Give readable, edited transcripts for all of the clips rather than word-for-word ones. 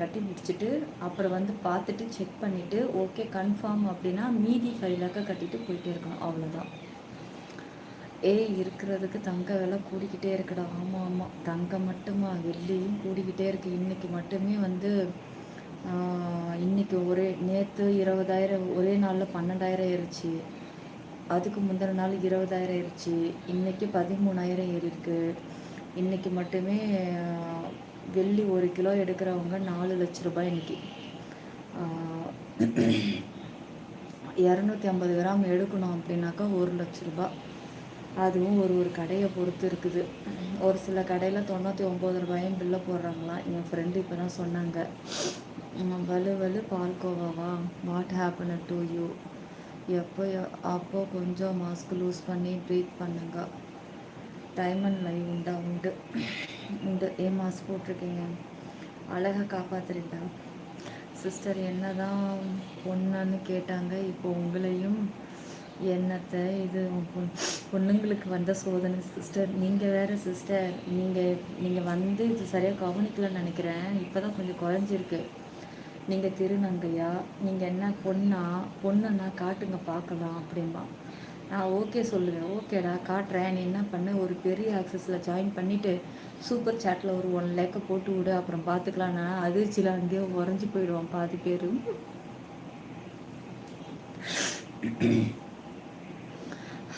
கட்டி முடிச்சுட்டு அப்புறம் வந்து பார்த்துட்டு செக் பண்ணிவிட்டு ஓகே கன்ஃபார்ம் அப்படின்னா மீதி 5 லேக்கை கட்டிட்டு போயிட்டே இருக்கணும், அவ்வளோதான். இருக்கிறதுக்கு தங்க விலை கூடிக்கிட்டே இருக்குடா. ஆமாம் ஆமாம், தங்கம் மட்டுமா வெள்ளியும் கூடிக்கிட்டே இருக்குது. இன்றைக்கி மட்டுமே வந்து இன்றைக்கி நேற்று 20,000 ஒரே நாளில் 12,000 ஏறிச்சு. அதுக்கு முந்தின நாள் 20,000 ஏறிச்சு. இன்றைக்கி 13,000 ஏறிருக்கு. இன்றைக்கி மட்டுமே வெள்ளி 1 கிலோ எடுக்கிறவங்க 4 லட்ச ரூபாய் இன்றைக்கி. 250 கிராம் எடுக்கணும் அப்படின்னாக்கா 1 லட்ச ரூபாய். அதுவும் ஒரு கடையை பொறுத்து இருக்குது. ஒரு சில கடையில் 99 ரூபாயும் பில்லை போடுறாங்களாம். என் ஃப்ரெண்டு இப்போ தான் சொன்னாங்க. வலு பால்கோவாவா, வாட் ஹேப்பன் டு யூ, அப்போ கொஞ்சம் மாஸ்க் லூஸ் பண்ணி ப்ரீத் பண்ணுங்க. டைம் அண்ட் லைவ் உண்டு. ஏன் மாஸ்க் போட்டிருக்கீங்க? அழகை காப்பாற்றுறீங்களா சிஸ்டர்? என்ன தான் பொண்ணுன்னு கேட்டாங்க. இப்போ உங்களையும் என்னத்தை இது பொண்ணுங்களுக்கு வந்த சோதனை சிஸ்டர். நீங்கள் வேறு சிஸ்டர், நீங்கள் வந்து இது சரியாக கவனிக்கலன்னு நினைக்கிறேன். இப்போ தான் கொஞ்சம் குறைஞ்சிருக்கு. நீங்கள் திருநங்கையா, நீங்கள் என்ன பொண்ணுன்னா காட்டுங்க பார்க்கலாம் அப்படின்பா. நான் ஓகே சொல்லுவேன். ஓகேடா காட்டுறேன். நீ என்ன பண்ண, ஒரு பெரிய ஆக்சஸில் ஜாயின் பண்ணிவிட்டு சூப்பர் சாட்டில் ஒரு 1 லேக்கை போட்டு விடு, அப்புறம் பார்த்துக்கலான்னா அதிர்ச்சியில் அங்கேயோ உறைஞ்சி போயிடுவான் பாதி பேர்.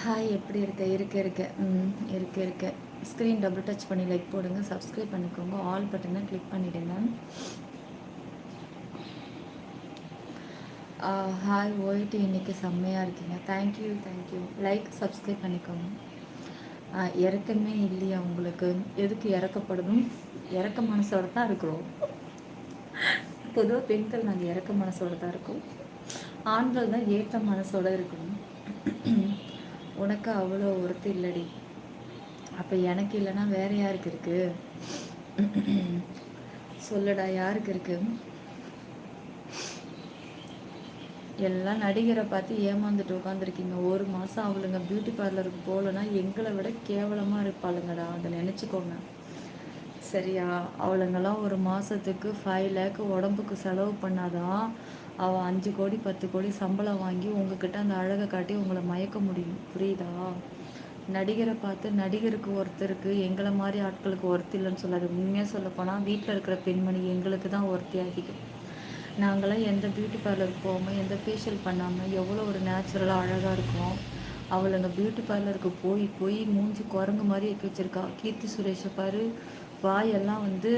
ஹாய், எப்படி இருக்க? ஸ்க்ரீன் டபுள் டச் பண்ணி லைக் போடுங்க, சப்ஸ்கிரைப் பண்ணிக்கோங்க, ஆல் பட்டனை கிளிக் பண்ணிவிடுங்க. ஹாய் ஓய்ட்டு, இன்றைக்கி செம்மையாக இருக்கீங்க. தேங்க்யூ. லைக் சப்ஸ்கிரைப் பண்ணிக்கோங்க. இறக்கமே இல்லையா உங்களுக்கு? எதுக்கு இறக்கப்படணும்? இறக்க மனசோட தான் இருக்கிறோம். பொதுவாக பெண்கள் நாங்கள் இறக்க மனசோட தான் இருக்கோம். ஆண்கள் தான் ஏற்ற மனசோட இருக்கணும். உனக்கு அவ்வளோ ஒருத்து இல்லடி. அப்போ எனக்கு இல்லைன்னா வேற யாருக்கு இருக்கு? சொல்லுடா, யாருக்கு இருக்கு? எல்லாம் நடிகரை பார்த்து ஏமாந்துட்டு உட்காந்துருக்கீங்க. 1 மாதம் அவளுங்க பியூட்டி பார்லருக்கு போகலன்னா எங்களை விட கேவலமாக இருப்பாளுங்கடா, அதை நினச்சிக்கோங்க சரியா? அவளுங்கெல்லாம் 1 மாதத்துக்கு 5 லேக் உடம்புக்கு செலவு பண்ணாதான் அவள் 5 கோடி 10 கோடி சம்பளம் வாங்கி உங்ககிட்ட அந்த அழகை காட்டி உங்களை மயக்க முடியும், புரியுதா? நடிகரை பார்த்து நடிகருக்கு ஒருத்தருக்கு எங்களை மாதிரி ஆட்களுக்கு ஒருத்தர் இல்லைன்னு சொல்லாது. உண்மையாக சொல்லப்போனால் வீட்டில் இருக்கிற பெண்மணி எங்களுக்கு தான் ஒருத்தி அதிகம். நாங்களாம் எந்த பியூட்டி பார்லருக்கு போகாமல் எந்த ஃபேஷியல் பண்ணாமல் எவ்வளோ ஒரு நேச்சுரலாக அழகாக இருக்கும். அவளுங்க பியூட்டி பார்லருக்கு போய் மூஞ்சி குரங்கு மாதிரி வைக்க வச்சுருக்கா. கீர்த்தி சுரேஷை பாரு, வாயெல்லாம் வந்து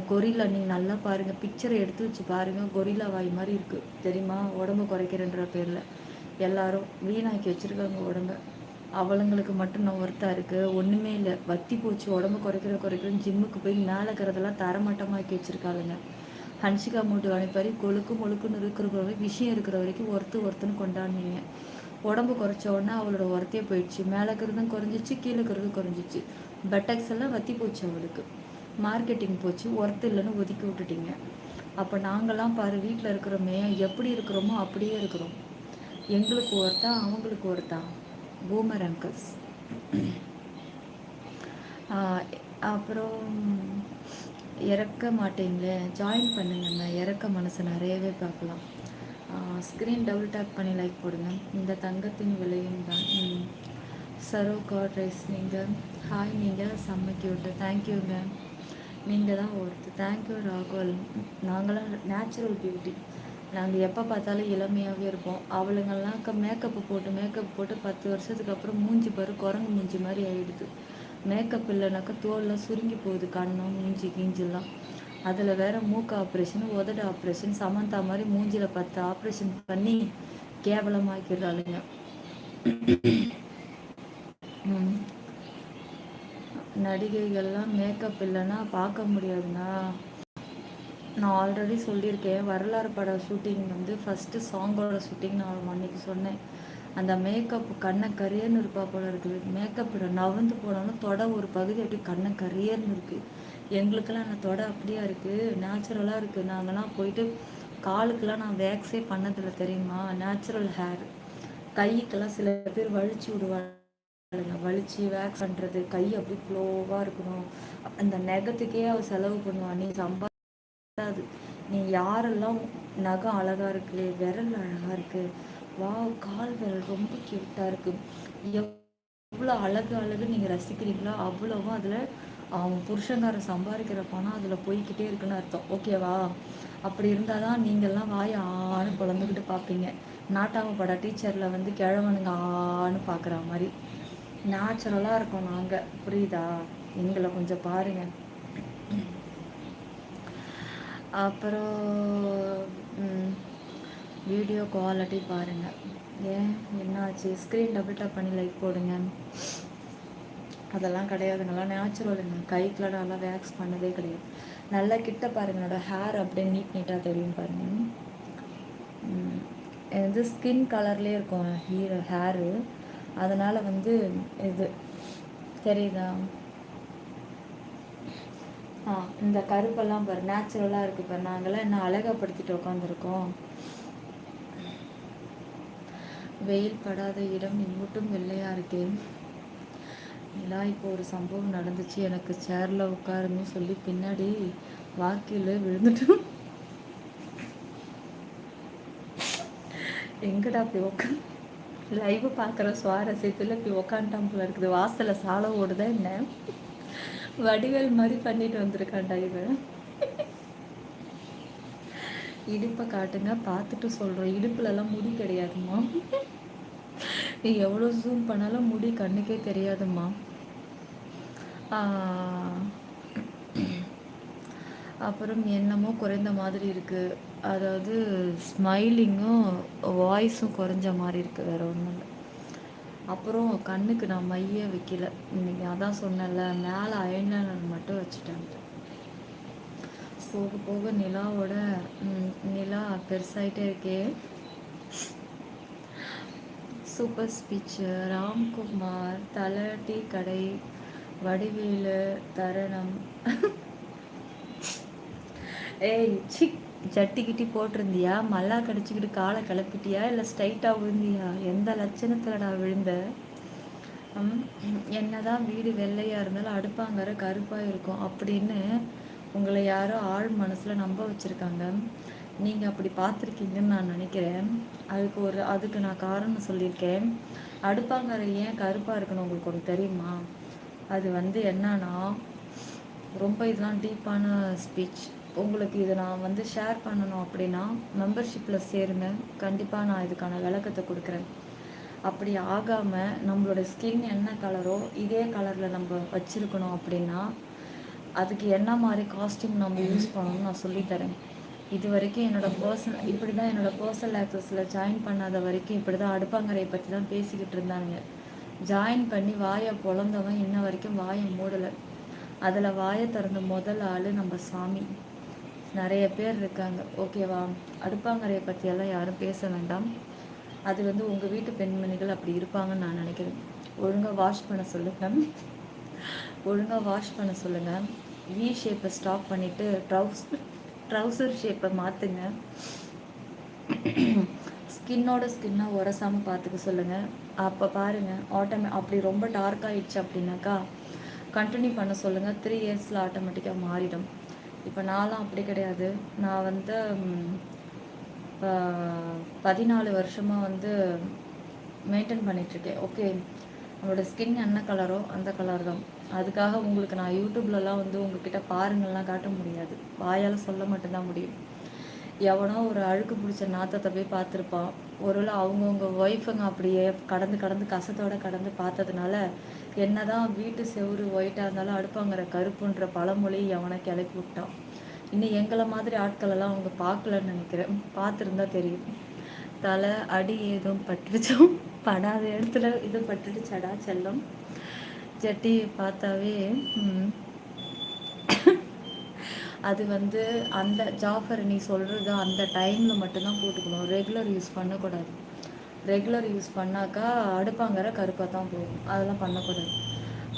கொரில்லா. நீங்கள் நல்லா பாருங்கள், பிக்சரை எடுத்து வச்சு பாருங்கள், கொரில்லா வாய் மாதிரி இருக்குது தெரியுமா? உடம்பு குறைக்கிறன்ற பேரில் எல்லாரும் வீணாக்கி வச்சுருக்காங்க உடம்பை. அவளுங்களுக்கு மட்டும் நான் ஒருத்தா இருக்குது, ஒன்றுமே இல்லை. வத்தி போச்சு உடம்பு குறைக்கிறேன்னு ஜிம்முக்கு போய் மேலே இருக்கிறதெல்லாம் தரமட்டமாக்கி வச்சுருக்காளுங்க. ஹன்சிகா மூட்டு அனுப்பாரி கொழுக்குன்னு இருக்கிற விஷயம் இருக்கிற வரைக்கும் ஒருத்தன்னு கொண்டாடினீங்க. உடம்பு குறைச்ச உடனே அவளோட ஒருத்தையே போயிடுச்சு. மேலே இருக்கிறதும் குறைஞ்சிச்சு, கீழே இருக்கிறதும் குறைஞ்சிச்சு. பெட்டக்ஸ் எல்லாம் வத்தி போச்சு அவளுக்கு. மார்க்கெட்டிங் போச்சு, ஒர்த்து இல்லைன்னு ஒதுக்கி விட்டுட்டீங்க. அப்போ நாங்கள்லாம் பாரு, வீட்டில் இருக்கிறோமே எப்படி இருக்கிறோமோ அப்படியே இருக்கிறோம். எங்களுக்கு ஒருத்தா அவங்களுக்கு ஒருத்தா? Boomer uncles. அப்புறம் இறக்க மாட்டீங்களே, ஜாயின் பண்ணுங்கண்ணா. இறக்க மனசு நிறையவே பார்க்கலாம். ஸ்க்ரீன் டபுள் டேப் பண்ணி லைக் போடுங்க. இந்த தங்கத்தின் விலையும் தான். சரோ காட் ரைஸ். நீங்கள் ஹாய், நீங்கள் செம்மைக்கு விட்டு தேங்க்யூங்க. நீங்கள் தான் ஒருத்தர். தேங்க்யூ ராகுல். நாங்களாம் நேச்சுரல் பியூட்டி. நாங்கள் எப்போ பார்த்தாலும் இளமையாகவே இருப்போம். அவளுங்கெல்லாம் மேக்கப்பு போட்டு 10 வருஷத்துக்கு அப்புறம் மூஞ்சி பாரு குரங்கு மூஞ்சி மாதிரி ஆகிடுது. மேக்கப் இல்லைனாக்கா தோல்லாம் சுருங்கி போகுது, கண்ணம் மூஞ்சி கீஞ்செல்லாம். அதில் வேற மூக்கு ஆப்ரேஷன், உதடு ஆப்ரேஷன், சமந்தா மாதிரி மூஞ்சியில் 10 ஆப்ரேஷன் பண்ணி கேவலமாக்கிடுறாளுங்க. நடிகைகள்லாம் மேக்கப் இல்லைன்னா பார்க்க முடியாதுண்ணா. நான் ஆல்ரெடி சொல்லியிருக்கேன். வரலாறு பட ஷூட்டிங் வந்து ஃபஸ்ட்டு சாங்கோட ஷூட்டிங் நான் அன்றைக்கி சொன்னேன். அந்த மேக்கப் கண்ணை கரியர்னு இருப்பா போல இருக்குது. மேக்கப் நவந்து போனாலும் தொடை ஒரு பகுதி அப்படி கண்ணை கரியர்னு இருக்குது. எங்களுக்கெல்லாம் அந்த தொடை அப்படியா இருக்குது, நேச்சுரலாக இருக்குது. நாங்கள்லாம் போயிட்டு காலுக்கெல்லாம் நான் வேக்ஸே பண்ணதில்லை தெரியுமா, நேச்சுரல் ஹேர். கைக்கெல்லாம் சில பேர் வலிச்சு விடுவாங்க, வலிச்சு வேக்ஸ் பண்ணுறது. கை அப்படி க்ளோவாக இருக்கணும். அந்த நெகத்துக்கே அவள் செலவு பண்ணுவான். நீ சம்பாது நீ யாரெல்லாம் நகம் அழகாக இருக்கு, விரல் அழகாக இருக்குது, வா கால் விரல் ரொம்ப க்யூட்டாக இருக்குது, எவ்வளோ அழகு நீங்கள் ரசிக்கிறீங்களோ அவ்வளோவும் அதில் அவன் புருஷங்காரன் சம்பாதிக்கிற பணம் அதில் போய்கிட்டே இருக்குன்னு அர்த்தம். ஓகேவா? அப்படி இருந்தால் தான் நீங்கள்லாம் வாய் ஆன்னு குழந்துக்கிட்டு பார்ப்பீங்க. நாட்டாம பட டீச்சரில் வந்து கிழவனுங்க ஆன்னு பார்க்குற மாதிரி நேச்சுரலாக இருக்கோம் நாங்கள். புரியுதா? எங்களை கொஞ்சம் பாருங்கள். அப்புறம் வீடியோ குவாலிட்டி பாருங்கள். ஏன் என்னாச்சு? ஸ்க்ரீன் டபுள் டேப் பண்ணி லைக் போடுங்க. அதெல்லாம் கிடையாதுங்களா, நேச்சுரலுங்க. கைக்குள்ள நல்லா வேக்ஸ் பண்ணதே கிடையாது. நல்லா கிட்ட பாருங்க, என்னோட ஹேர் அப்படியே நீட்டாக தெரியும் பாருங்கள். இது ஸ்கின் கலர்லேயே இருக்கும் ஹேரு, அதனால் வந்து இது தெரியுதா? இந்த கருப்பெல்லாம் பாரு, நேச்சுரலாக இருக்குது பாரு. நாங்கள்லாம் என்ன அழகப்படுத்திட்டு உட்காந்துருக்கோம். வெயில் படாத இடம் இம்மட்டும் வெள்ளையாக இருக்கேன். எல்லாம் இப்போ ஒரு சம்பவம் நடந்துச்சு. எனக்கு சேரில் உட்காருன்னு சொல்லி பின்னாடி வாக்கில் விழுந்துட்டு எங்கடா அப்படி உட்காந்து லைவ் பார்க்குற சுவாரஸ்யத்தில் இப்படி உட்காந்துட்டான் போல இருக்குது. வாசலில் சாலை ஓடுதா என்ன? வடிவேல் மாதிரி பண்ணிட்டு வந்திருக்காண்டா இவன். இடுப்பை காட்டுங்க, பார்த்துட்டு சொல்கிறோம். இடுப்புலலாம் முடி கிடையாதுமா. நீ எவ்வளோ ஜூம் பண்ணாலும் முடி கண்ணுக்கே தெரியாதும்மா. அப்புறம் என்னமோ குறைந்த மாதிரி இருக்குது, அதாவது ஸ்மைலிங்கும் வாய்ஸும் குறைஞ்ச மாதிரி இருக்குது, வேறு ஒன்றும் இல்லை. அப்புறம் கண்ணுக்கு நான் மைய வைக்கல இன்னைக்கு, அதான் சொன்னேன்ல, மேலே ஐலைனர் மட்டும் வச்சுட்டேன். போக போக நிலாவோட நிலா பெருசாயிட்டே இருக்கே. Super speech. ராம்குமார், தலை டீ கடை, வடிவேலு, தருணம். ஏய் சிக், ஜட்டி கிட்டி போட்டிருந்தியா? மல்லா கடிச்சிக்கிட்டு காலை கிளப்பிட்டியா, இல்லை ஸ்ட்ரைட்டாக விழுந்தியா? எந்த லட்சணத்துலடா விழுந்த? என்னதான் வீடு வெள்ளையாக இருந்தாலும் அடுப்பாங்கிற கருப்பாக இருக்கும் அப்படின்னு உங்களை யாரோ ஆழ் மனசில் நம்ப வச்சுருக்காங்க. நீங்கள் அப்படி பார்த்துருக்கீங்கன்னு நான் நினைக்கிறேன். அதுக்கு நான் காரணம் சொல்லியிருக்கேன். அடுப்பாங்கரை ஏன் கருப்பாக இருக்குன்னு உங்களுக்கு ஒன்று தெரியுமா? அது வந்து என்னன்னா, ரொம்ப இதெல்லாம் டீப்பான ஸ்பீச். உங்களுக்கு இதை நான் வந்து ஷேர் பண்ணணும் அப்படின்னா மெம்பர்ஷிப்பில் சேருங்க. கண்டிப்பாக நான் இதுக்கான விளக்கத்தை கொடுக்குறேன். அப்படி ஆகாமல் நம்மளோட ஸ்கின் என்ன கலரோ இதே கலரில் நம்ம வச்சுருக்கணும் அப்படின்னா அதுக்கு என்ன மாதிரி காஸ்டியூம் நம்ம யூஸ் பண்ணணும்னு நான் சொல்லித்தரேன். இது வரைக்கும் இப்படி தான் என்னோடய பர்சனல் ஆக்சஸில் ஜாயின் பண்ணாத வரைக்கும் இப்படி தான் அடுப்பாங்கரையை பற்றி தான் பேசிக்கிட்டு இருந்தாங்க. ஜாயின் பண்ணி வாயை பொழந்தவன் இன்ன வரைக்கும் வாயை மூடலை. அதில் வாயை திறந்த முதல் ஆள் நம்ம சாமி. நிறைய பேர் இருக்காங்க. ஓகேவா? அடுப்பாங்கரையை பற்றியெல்லாம் யாரும் பேச வேண்டாம். அது வந்து உங்கள் வீட்டு பெண்மணிகள் அப்படி இருப்பாங்கன்னு நான் நினைக்கிறேன். ஒழுங்காக வாஷ் பண்ண சொல்லுங்கள். வி ஷேப்பை ஸ்டாப் பண்ணிவிட்டு ட்ரௌசர் ஷேப்பை மாற்றுங்க. ஸ்கின்னாக உரசாமல் பார்த்துக்க சொல்லுங்கள். அப்போ பாருங்கள், அப்படி ரொம்ப டார்க் ஆகிடுச்சு அப்படின்னாக்கா கண்டினியூ பண்ண சொல்லுங்கள். 3 இயர்ஸில் ஆட்டோமேட்டிக்காக மாறிடும். இப்போ நான்லாம் அப்படி கிடையாது. நான் வந்து 14 வருஷமாக வந்து மெயின்டைன் பண்ணிகிட்ருக்கேன். ஓகே, நம்மளோட ஸ்கின் என்ன கலரோ அந்த கலர் தான். அதுக்காக உங்களுக்கு நான் யூடியூப்லலாம் வந்து உங்ககிட்ட பாருங்கள்லாம் காட்ட முடியாது. வாயால் சொல்ல மட்டும்தான் முடியும். எவனோ ஒரு அழுக்கு பிடிச்ச நாத்தத்தை போய் பார்த்துருப்பான். ஒருவேளை அவங்கவுங்க ஒய்ஃபுங்க அப்படியே கடந்து கசத்தோடு கடந்து பார்த்ததுனால என்னதான் வீட்டு செவுறு ஒயிட்டாக இருந்தாலும் அடுப்பாங்கிற கருப்புன்ற பழமொழி எவனை கிளப்பி விட்டான். இன்னும் எங்களை மாதிரி ஆட்களெல்லாம் அவங்க பார்க்கலன்னு நினைக்கிறேன். பார்த்துருந்தா தெரியும். தலை அடி ஏதும் பட்டுருச்சோம், படாத இடத்துல இது பட்டுடுச்சடா செல்லம். ஜட்டி பார்த்தாவே அது வந்து அந்த ஜாஃபர் நீ சொல்கிறது அந்த டைமில் மட்டும்தான் போட்டுக்கணும். ரெகுலர் யூஸ் பண்ணக்கூடாது. ரெகுலர் யூஸ் பண்ணாக்கா அடுப்பாங்கிற கருப்பாக தான் போகும். அதெல்லாம் பண்ணக்கூடாது.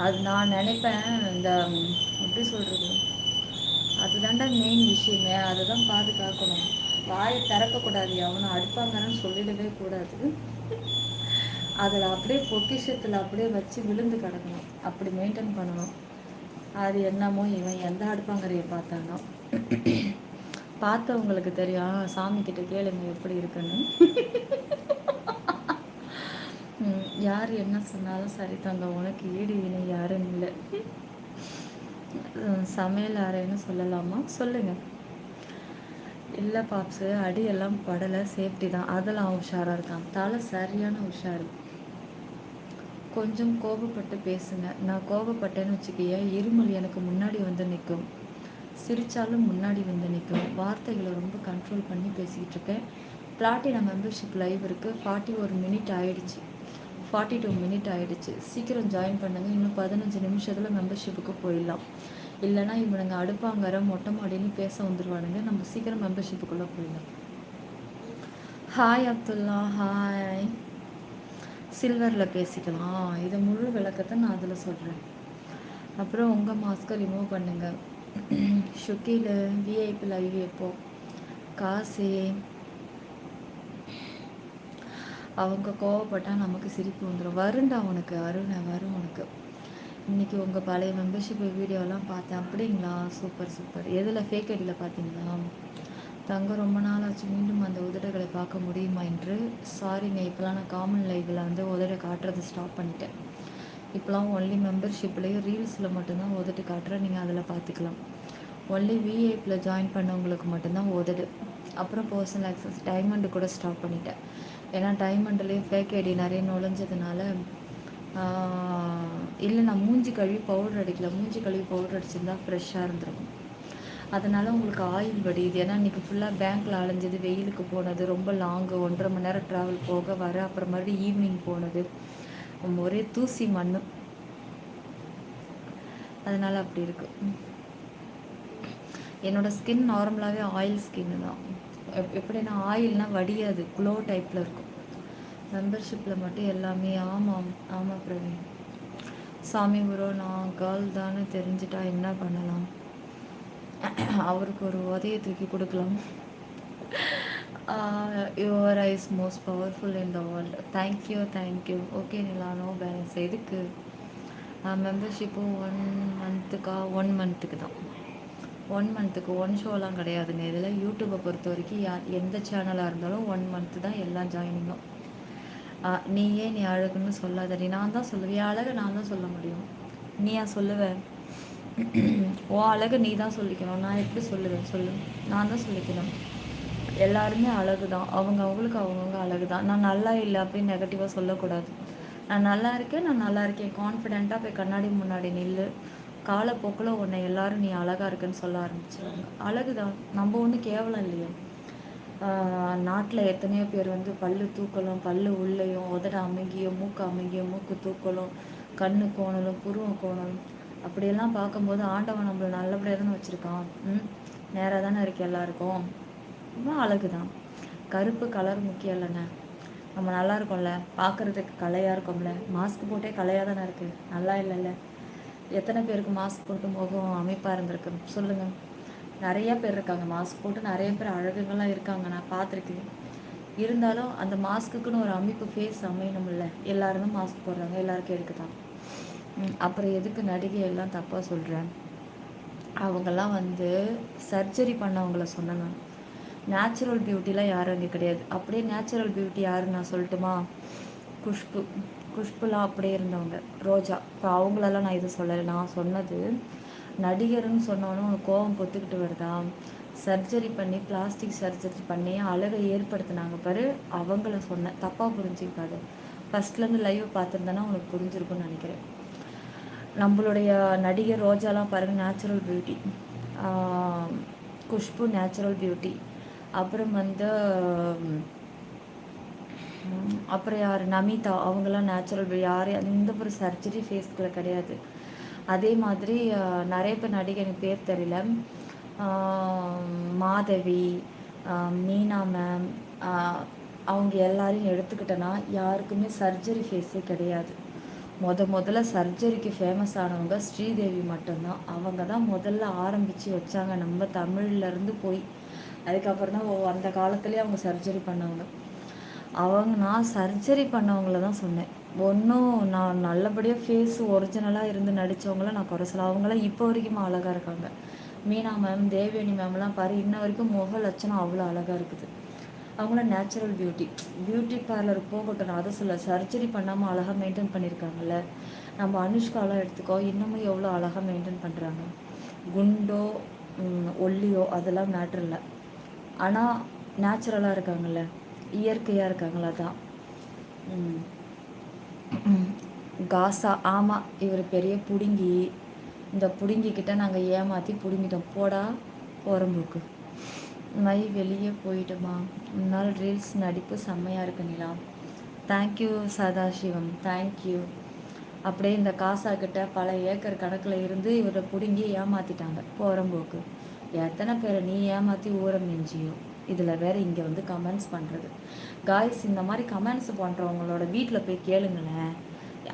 அது நான் நினைப்பேன், இந்த எப்படி சொல்கிறது, அதுதான்டா மெயின் விஷயமே. அதை தான் பாதுகாக்கணும். வாயை திறக்கக்கூடாது, எவனும் அடுப்பாங்கன்னு சொல்லிடவே கூடாது. அதில் அப்படியே பொக்கிஷத்தில் அப்படியே வச்சு விழுந்து கிடக்கணும். அப்படி மெயின்டைன் பண்ணணும். அது என்னமோ இவன் எந்த அடுப்பாங்கரையை பார்த்தானோ. பார்த்தவங்களுக்கு தெரியும். சாமி கிட்ட கேளுங்க எப்படி இருக்குன்னு. யார் என்ன சொன்னாலும் சரி தங்க, உனக்கு ஈடு இணை யாரும் இல்லை. சமையல் அறைன்னு சொல்லலாமா? சொல்லுங்கள். இல்லை பாப்ஸு, அடியெல்லாம் படலை, சேஃப்டி தான். அதெல்லாம் உஷாராக இருக்கான். தலை சரியான உஷாரு. கொஞ்சம் கோபப்பட்டு பேசுங்க. நான் கோபப்பட்டேன்னு வச்சுக்கைய, இருமல் எனக்கு முன்னாடி வந்து நிற்கும். சிரித்தாலும் முன்னாடி வந்து நிற்கும். வார்த்தைகளை ரொம்ப கண்ட்ரோல் பண்ணி பேசிக்கிட்டு இருக்கேன். பிளாட்டினா மெம்பர்ஷிப் லைவ் இருக்குது. 41 மினிட் ஆகிடுச்சு. 42 மினிட் ஆகிடுச்சு. சீக்கிரம் ஜாயின் பண்ணுங்கள். இன்னும் 15 நிமிஷத்தில் மெம்பர்ஷிப்புக்கு போயிடலாம். இல்லைனா இவனுங்க அடுப்பாங்கிற மொட்டை மாடின்னு பேச வந்துடுவானுங்க. நம்ம சீக்கிரம் மெம்பர்ஷிப்புக்குள்ளே போயிடலாம். Hi Abdullah, hi. சில்வரில் பேசிக்கலாம். இதை முழு விளக்கத்தை நான் அதில் சொல்கிறேன். அப்புறம் உங்கள் மாஸ்கை ரிமூவ் பண்ணுங்கள். ஷுக்கில் விஐபி லைவ் எப்போ? காசே, அவங்க கோவப்பட்டால் நமக்கு சிரிப்பு வந்துடும். வருண்டா உனக்கு, அருணை வரும் உனக்கு. இன்றைக்கி உங்கள் பழைய மெம்பர்ஷிப் வீடியோலாம் பார்த்தேன். அப்படிங்களா? Super super. எதில் ஃபேக் ஐடியில் பார்த்தீங்களா? தங்க ரொம்ப நாள் ஆச்சு, மீண்டும் அந்த உதடுகளை பார்க்க முடியுமா என்று. சாரிங்க, இப்போலாம் நான் காமன் லைவில் வந்து உதடை காட்டுறது ஸ்டாப் பண்ணிட்டேன். இப்போலாம் ஒன்லி மெம்பர்ஷிப்லேயும் ரீல்ஸில் மட்டும்தான் உதட்டு காட்டுறேன். நீங்கள் அதில் பார்த்துக்கலாம். ஒன்லி விஐபியில் ஜாயின் பண்ணவங்களுக்கு மட்டும்தான் உதடு. அப்புறம் பர்சனல் ஆக்சஸ் டைமண்டு கூட ஸ்டாப் பண்ணிட்டேன். ஏன்னா டைமண்ட்லேயும் ஃபேக் ஐடி நிறைய நுழைஞ்சதுனால. இல்லை, நான் மூஞ்சி கழுவி பவுடர் அடிக்கல. மூஞ்சி கழுவி பவுடர் அடிச்சிருந்தா ஃப்ரெஷ்ஷாக இருந்திருக்கும். அதனால் உங்களுக்கு ஆயில் வடியுது. ஏன்னா இன்றைக்கி ஃபுல்லாக பேங்க்கில் அலைஞ்சது, வெயிலுக்கு போனது, ரொம்ப லாங்கு, 1.5 மணி நேரம் ட்ராவல் போக வர, அப்புறம் மறுபடியும் ஈவினிங் போனது, ஒரே தூசி மண். அதனால் அப்படி இருக்குது. என்னோடய ஸ்கின் நார்மலாகவே ஆயில் ஸ்கின்னு தான். எப்படின்னா ஆயில்னால் வடியாது, க்ளோ டைப்பில் இருக்கும். மெம்பர்ஷிப்பில் மட்டும் எல்லாமே. ஆமாம் ஆமாம் பிரவீன். சாமி ப்ரோ, நான் கேர்ள் தானே தெரிஞ்சிட்டா என்ன பண்ணலாம்? அவருக்கு ஒரு உதவியை தூக்கி கொடுக்கலாம். Your eyes most powerful in the world. Thank you thank you. Okay Nila, no balance. எதுக்கு மெம்பர்ஷிப்பு? 1 மந்த்துக்கா? 1 மந்த்துக்கு தான். 1 மந்த்துக்கு 1 ஷோலாம் கிடையாதுங்க. இதில் யூடியூப்பை பொறுத்த வரைக்கும் எந்த சேனலாக இருந்தாலும் 1 மந்த்து தான் எல்லாம் ஜாயினிங்கும். நீயே நீ அழகுன்னு சொல்லாதடி. நான் தான் சொல்லுவேன். அழகை நான் தான் சொல்ல முடியும். நீயா சொல்லுவேன்? ஓ அழகு நீ தான் சொல்லிக்கணும். நான் எப்படி சொல்லுவேன் சொல்லு? நான் தான் சொல்லிக்கணும். எல்லாருமே அழகு தான். அவங்களுக்கு அவங்கவுங்க அழகு தான். நான் நல்லா இல்லை அப்படின்னு நெகட்டிவாக சொல்லக்கூடாது. நான் நல்லா இருக்கேன், நான் நல்லா இருக்கேன், கான்ஃபிடெண்ட்டாக போய் கண்ணாடி முன்னாடி நில்லு. காலப்போக்கில் உன்னை எல்லாரும் நீ அழகாக இருக்குன்னு சொல்ல ஆரம்பிச்சிருவாங்க. அழகு தான். நம்ம ஒன்றும் கேவலம் இல்லையா? நாட்டில் எத்தனையோ பேர் வந்து பல்லு தூக்கலும், பல்லு உள்ளேயும், உதட அமைங்கியும், மூக்கு அமைங்கியும், மூக்கு தூக்கலும், கண்ணு கோணலும், புருவம் கோணலும், அப்படியெல்லாம் பார்க்கும்போது ஆண்டவன் நம்மளை நல்லபடியாக தானே வச்சுருக்கான். நேராக தானே இருக்குது எல்லாருக்கும். ரொம்ப அழகு தான். கருப்பு கலர் முக்கியம் இல்லைங்க. நம்ம நல்லா இருக்கோம்ல, பார்க்குறதுக்கு கலையாக இருக்கோம்ல. மாஸ்க் போட்டே கலையாக தானே இருக்குது, நல்லா இல்லைல்ல? எத்தனை பேருக்கு மாஸ்க் போட்டு முகம் அமைப்பாக இருந்திருக்கு சொல்லுங்கள்? நிறைய பேர் இருக்காங்க மாஸ்க் போட்டு, நிறைய பேர் அழகுங்கள்லாம் இருக்காங்க, நான் பார்த்துருக்கேன். இருந்தாலும் அந்த மாஸ்க்குன்னு ஒரு அமைப்பு, ஃபேஸ் அமையணும்ல. எல்லாருமே மாஸ்க் போடுறாங்க, எல்லாருக்கும் இருக்குதான். அப்புறம் எதுக்கு நடிகை எல்லாம் தப்பாக சொல்கிறேன்? அவங்கெல்லாம் வந்து சர்ஜரி பண்ணவங்கள சொன்னேன். நேச்சுரல் பியூட்டிலாம் யாரும் அங்கே கிடையாது. அப்படியே நேச்சுரல் பியூட்டி யாருன்னு நான் சொல்லட்டுமா? குஷ்புலாம் அப்படியே இருந்தவங்க. ரோஜா. இப்போ அவங்களெல்லாம் நான் இது சொல்லலை. நான் சொன்னது நடிகர்னு சொன்னோன்னு உனக்கு கோபம் பொத்துக்கிட்டு வருதா? சர்ஜரி பண்ணி, பிளாஸ்டிக் சர்ஜரி பண்ணி அழகை ஏற்படுத்தினாங்க பாரு, அவங்கள சொன்னேன். தப்பாக புரிஞ்சுக்காது. ஃபஸ்ட்லேருந்து லைவ் பார்த்துருந்தேன்னா உனக்கு புரிஞ்சிருக்குன்னு நினைக்கிறேன். நம்மளுடைய நடிகர் ரோஜாலாம் பாருங்கள், natural beauty. Khushbu natural beauty. அப்புறம் வந்து அப்புறம் யார்? நமிதா, அவங்களாம் நேச்சுரல். யார் எந்த ஒரு சர்ஜரி ஃபேஸ்க்குள்ள கிடையாது. அதே மாதிரி நிறைய பேர் நடிகை, எனக்கு பேர் தெரியல, மாதவி, மீனா மேம், அவங்க எல்லாரையும் எடுத்துக்கிட்டேன்னா யாருக்குமே சர்ஜரி ஃபேஸே கிடையாது. முதல்ல சர்ஜரிக்கு ஃபேமஸ் ஆனவங்க ஸ்ரீதேவி மட்டும்தான். அவங்க தான் முதல்ல ஆரம்பித்து வச்சாங்க நம்ம தமிழ்லேருந்து போய். அதுக்கப்புறம் தான் அந்த காலத்துலேயே அவங்க சர்ஜரி பண்ணவங்க. நான் சர்ஜரி பண்ணவங்கள தான் சொன்னேன். ஒன்றும் நான் நல்லபடியாக ஃபேஸ் ஒரிஜினலாக இருந்து நடித்தவங்கள நான் குறைசல. அவங்களாம் இப்போ வரைக்கும் அழகாக இருக்காங்க. மீனா மேம், தேவயானி மேம்லாம் பாரு, இன்ன வரைக்கும் முக லட்சணம் அவ்வளோ அழகாக இருக்குது. அவங்களாம் நேச்சுரல் பியூட்டி. பியூட்டி பார்லருக்கு போகட்டும், நான் அதை சொல்ல, சர்ஜரி பண்ணாமல் அழகாக மெயின்டைன் பண்ணியிருக்காங்கல்ல. நம்ம அனுஷ்காலாம் எடுத்துக்கோ, இன்னமும் எவ்வளோ அழகாக மெயின்டைன் பண்ணுறாங்க. குண்டோ ஒல்லியோ அதெல்லாம் மேட்ரு இல்லை, ஆனால் நேச்சுரலாக இருக்காங்கல்ல, இயற்கையாக இருக்காங்களா தான். காசா, ஆமாம், இவர் பெரிய புடுங்கி. இந்த புடுங்கிக்கிட்ட நாங்கள் ஏமாற்றி பிடுங்கிட்டோம். போடா போகிறம்போக்கு. மை வெளியே போயிட்டோமா. முன்னால் ரீல்ஸ் நடிப்பு செம்மையாக இருக்கு நிலா. Thank you Sadasivam, thank you. அப்படியே இந்த காசாக்கிட்ட பல ஏக்கர் கணக்கில் இருந்து இவரை பிடுங்கி ஏமாற்றிட்டாங்க போகிறம்போக்கு. எத்தனை பேரை நீ ஏமாற்றி ஊரம் நெஞ்சியோ. இதில் வேறு இங்கே வந்து கமெண்ட்ஸ் பண்ணுறது. காய்ஸ், இந்த மாதிரி கமெண்ட்ஸ் பண்ணுறவங்களோட வீட்டில் போய் கேளுங்களேன்.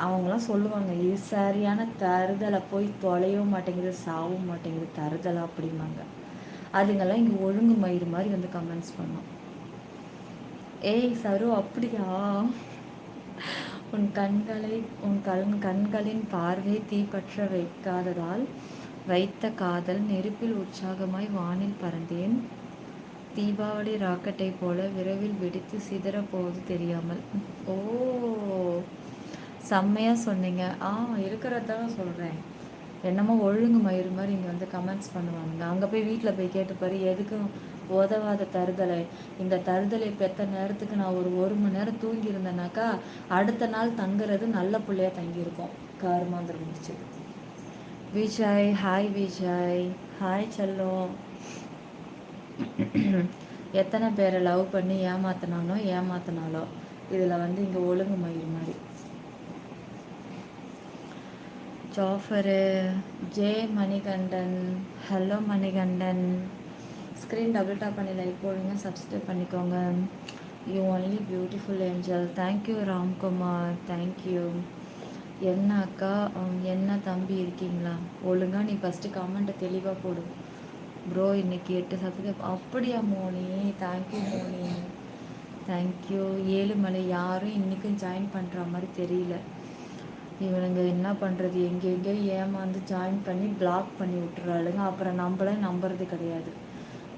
அவங்களாம் சொல்லுவாங்க, இது சரியான தருதலை, போய் தொலையவும் மாட்டேங்குது, சாவும் மாட்டேங்குது, தருதலை அப்படிம்பாங்க. அதுங்கெல்லாம் இங்கே ஒழுங்கு மயிறு மாதிரி வந்து கமெண்ட்ஸ் பண்ணோம். ஏய் சரு, அப்படியா? உன் கண்களின் பார்வை தீப்பற்ற வைக்காததால் வைத்த காதல் நெருப்பில் உற்சாகமாய் வானில் பறந்தேன். தீபாவளி ராக்கெட்டை போல விரைவில் வெடித்து சிதற போவது தெரியாமல். ஓ, செம்மையாக சொன்னீங்க. இருக்கிறதான் சொல்கிறேன். என்னமோ ஒழுங்கு மயிறு மாதிரி இங்கே வந்து கமெண்ட்ஸ் பண்ணுவாங்க. அங்கே போய் வீட்டில் போய் கேட்டுப்பாரு, எதுக்கும் உதவாத தருதலை. இந்த தருதலை பெற்ற நேரத்துக்கு நான் ஒரு மணி நேரம் தூங்கியிருந்தேனாக்கா அடுத்த நாள் தங்குறது நல்ல பிள்ளையாக தங்கியிருக்கோம். கருமாந்திரம் முடிச்சு. விஜய், ஹாய் விஜய், ஹாய் செல்லம். எத்தனை பேரை லவ் பண்ணி ஏமாத்தினாலோ இதில் வந்து இங்கே ஒழுங்கு மயிறு மாதிரி. Jafar, J Manikandan, hello Manikandan. Screen double tap பண்ணி லைக் போடுங்க, சப்ஸ்கிரைப் பண்ணிக்கோங்க. You only beautiful angel. Thank you Ramkumar, thank you. என்ன அக்கா, என்ன தம்பி இருக்கீங்களா? ஒழுங்காக நீ ஃபஸ்ட்டு கமெண்ட்டை தெளிவாக போடு. ப்ரோ இன்னைக்கு 8 சப்ஸ்கிரைப். அப்படியா மோனி? Thank you Moni, thank you. ஏழுமலை யாரும் இன்றைக்கும் ஜாயின் பண்ணுற மாதிரி தெரியல. இவனுங்க என்ன பண்ணுறது, எங்கெங்கேயோ ஏமாந்து ஜாயின் பண்ணி பிளாக் பண்ணி விட்டுறாளுங்க. அப்புறம் நம்மளே நம்புறது கிடையாது.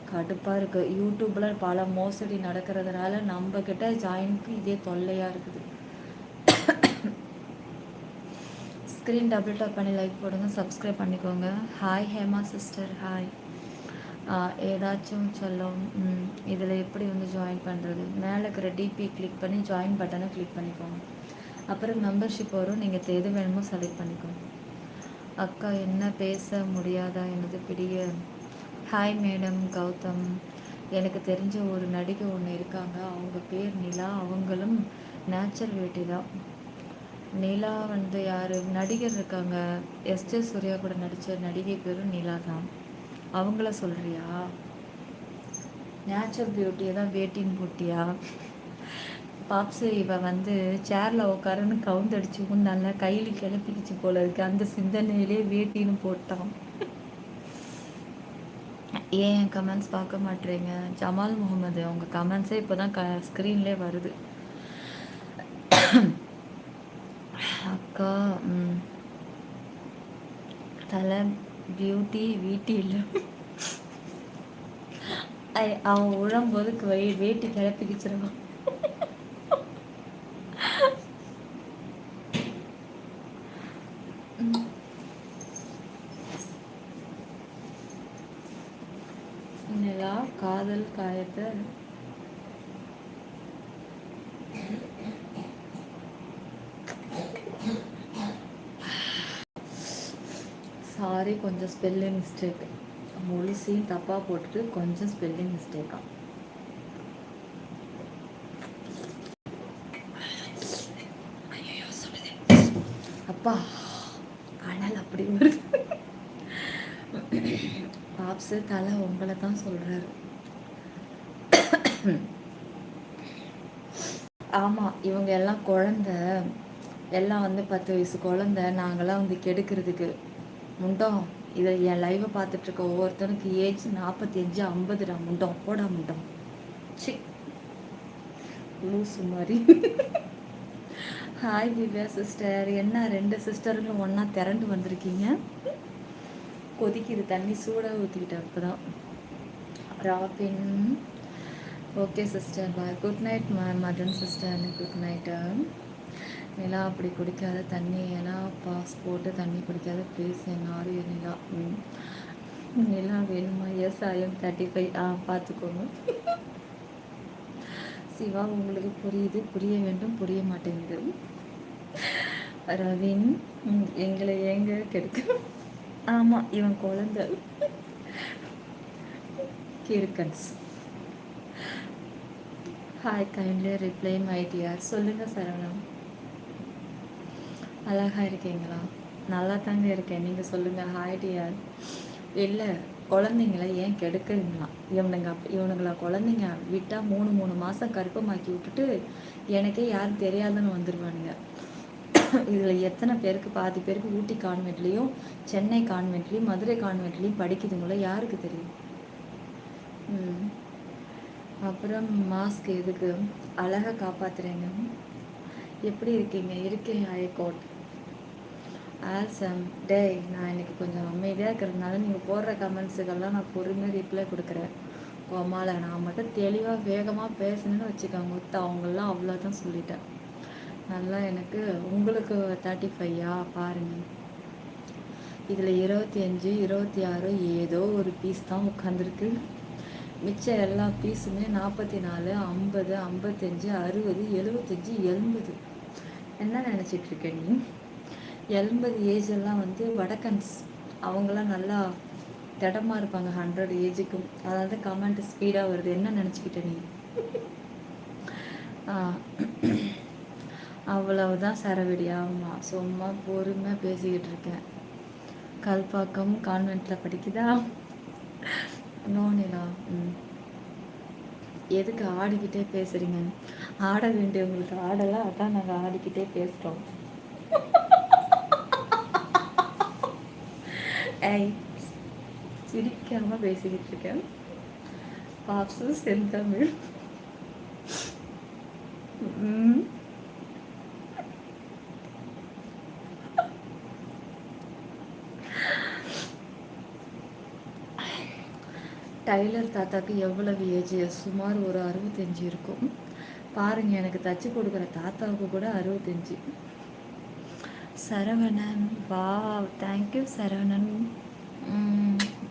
கடுப்பாக இருக்குது. யூடியூப்பில் பல மோசடி நடக்கிறதுனால நம்மக்கிட்ட ஜாயினுக்கு இதே தொல்லையாக இருக்குது. ஸ்க்ரீன் டபுள் டாப் பண்ணி லைக் போடுங்க, சப்ஸ்கிரைப் பண்ணிக்கோங்க. Hi Hema sister, hi. ஏதாச்சும் சொல்லும். இதில் எப்படி வந்து ஜாயின் பண்ணுறது? மேலே இருக்கிற டிபி கிளிக் பண்ணி ஜாயின் பட்டனை கிளிக் பண்ணிக்கோங்க. அப்புறம் மெம்பர்ஷிப் வரும், நீங்கள் எது வேணுமோ செலக்ட் பண்ணிக்கோங்க. அக்கா என்ன பேச முடியாதா எனது பிடிய? Hi madam Gautham. எனக்கு தெரிஞ்ச ஒரு நடிகை ஒன்று இருக்காங்க, அவங்க பேர் நிலா. அவங்களும் நேச்சுரல் பியூட்டி தான். நிலா வந்து யார் நடிகர் இருக்காங்க, எஸ்ஜே சூர்யா கூட நடித்த நடிகை பேரும் நிலா தான். அவங்கள சொல்கிறியா? நேச்சுரல் பியூட்டியை தான் வேட்டின்னு போட்டியா? பாப்ஸு, இவன் வந்து சேரில் உட்காரன்னு கவுந்தடிச்சு நல்லா கையில் கிளப்பிக்கிச்சு போல இருக்கு. அந்த சிந்தனையிலே வேட்டின்னு போட்டான். ஏன் கமெண்ட்ஸ் பார்க்க மாட்டேறீங்க? ஜமால் முகமது, உங்கள் கமெண்ட்ஸே இப்போ தான் ஸ்க்ரீன்லேயே வருது. அக்கா, தலை பியூட்டி வீட்டில் அவன் உழம்போதுக்கு வேட்டி கிளப்பிக்கிச்சிருவான். நிலா காதல் காயத்தை சாரி, கொஞ்சம் ஸ்பெல்லிங் மிஸ்டேக். முழுசையும் தப்பாக போட்டுட்டு கொஞ்சம் ஸ்பெல்லிங் மிஸ்டேக்கா. ஐயோ சொல்லுது அப்பா, ஆனால் அப்படி வருது. பாப்ஸு தலை உங்களை தான் சொல்கிறாரு. ஆமாம், இவங்க எல்லாம் குழந்த, எல்லாம் வந்து 10 வயசு குழந்த. நாங்களாம் வந்து கெடுக்கிறதுக்கு முண்டம். இதை என் லைவை பார்த்துட்ருக்க ஒவ்வொருத்தனுக்கு ஏஜ் 45 50 முண்டம். போடா முண்டம். சி லூசு மாதிரி. Hi Divya sister. என்ன 2 சிஸ்டருங்களும் ஒன்றா திரண்டு வந்திருக்கீங்க? கொதிக்குது தண்ணி சூடாக ஊற்றிக்கிட்டேன் இப்போ தான். Robin okay sister bye. Good night Madan sister. Good night. Nila அப்படி குடிக்காத தண்ணி, ஏன்னா பாஸ் போட்டு தண்ணி குடிக்காத ப்ளீஸ் என்னாரும் நிலா. நிலா வேணுமா? Yes I'm 35. பார்த்துக்கோங்க. சிவா உங்களுக்கு புரியுது, புரிய வேண்டும், புரிய மாட்டேங்குது. ரவின் எங்களை ஏங்க கெடுக்க. ஆமாம், இவன் குழந்தை கிறுக்கன்ஸ். Hi kindly reply my dear. சொல்லுங்கள் சரவணம், அழகாக இருக்கீங்களா? நல்லா தாங்க இருக்கேன், நீங்கள் சொல்லுங்கள். Hi dear. இல்லை, குழந்தைங்கள ஏன் கெடுக்குறீங்களா? இவனுங்களா குழந்தைங்க விட்டால் 3 மாதம் கருப்பமாக்கி விட்டுட்டு எனக்கே யாரும் தெரியாதுன்னு வந்துடுவானுங்க. இதில் எத்தனை பேருக்கு, பாதி பேருக்கு ஊட்டி கான்வென்ட்லேயும் சென்னை கான்வென்ட்லேயும் மதுரை கான்வென்ட்லேயும் படிக்குதுங்களோ யாருக்கு தெரியும்? அப்புறம் மாஸ்க் எதுக்கு? அழகாக காப்பாற்றுறேங்க. எப்படி இருக்கீங்க? இருக்கேன் ஹைகோர்ட் ஆல்சம். டே, நான் இன்னைக்கு கொஞ்சம் அமைதியாக இருக்கிறதுனால நீங்கள் போடுற கமெண்ட்ஸுக்கெல்லாம் நான் பொறுமையாக ரிப்ளை கொடுக்குறேன். கோமால நான் மட்டும் தெளிவாக வேகமாக பேசணுன்னு வச்சுக்கோங்க. அவங்களாம் அவ்வளோதான் சொல்லிட்டேன். நல்லா எனக்கு உங்களுக்கு 35 பாருங்கள். இதில் 25, 26 ஏதோ ஒரு பீஸ் தான் உட்காந்துருக்கு. மிச்சம் எல்லா பீஸுமே 44, 50, 55, 60, 75, 80. என்ன நினச்சிட்ருக்க நீ? 80 ஏஜ் எல்லாம் வந்து வடக்கன்ஸ், அவங்களாம் நல்லா திடமாக இருப்பாங்க 100 ஏஜுக்கும். அதாவது கமெண்ட் ஸ்பீடாக வருது. என்ன நினச்சிக்கிட்ட நீ? அவ்வளவுதான் சரவெடி. ஆமாம், சும்மா பொறுமையாக பேசிக்கிட்டு இருக்கேன். கல்பாக்கம் கான்வென்ட்டில் படிக்குதா? நோனிலா. எதுக்கு ஆடிக்கிட்டே பேசுகிறீங்க? ஆட வேண்டியவங்களுக்கு ஆடலாம், அதான் நாங்கள் ஆடிக்கிட்டே பேசுகிறோம். ஐ சிரிக்காமல் பேசிக்கிட்டு இருக்கேன். பாப்ஸு செந்தமிழ். டைலர் தாத்தாக்கு எவ்வளவு ஏஜ்? சுமார் ஒரு 65 இருக்கும். பாருங்கள், எனக்கு தச்சு கொடுக்குற தாத்தாவுக்கு கூட 65. சரவணன், வா, தேங்க்யூ சரவணன்.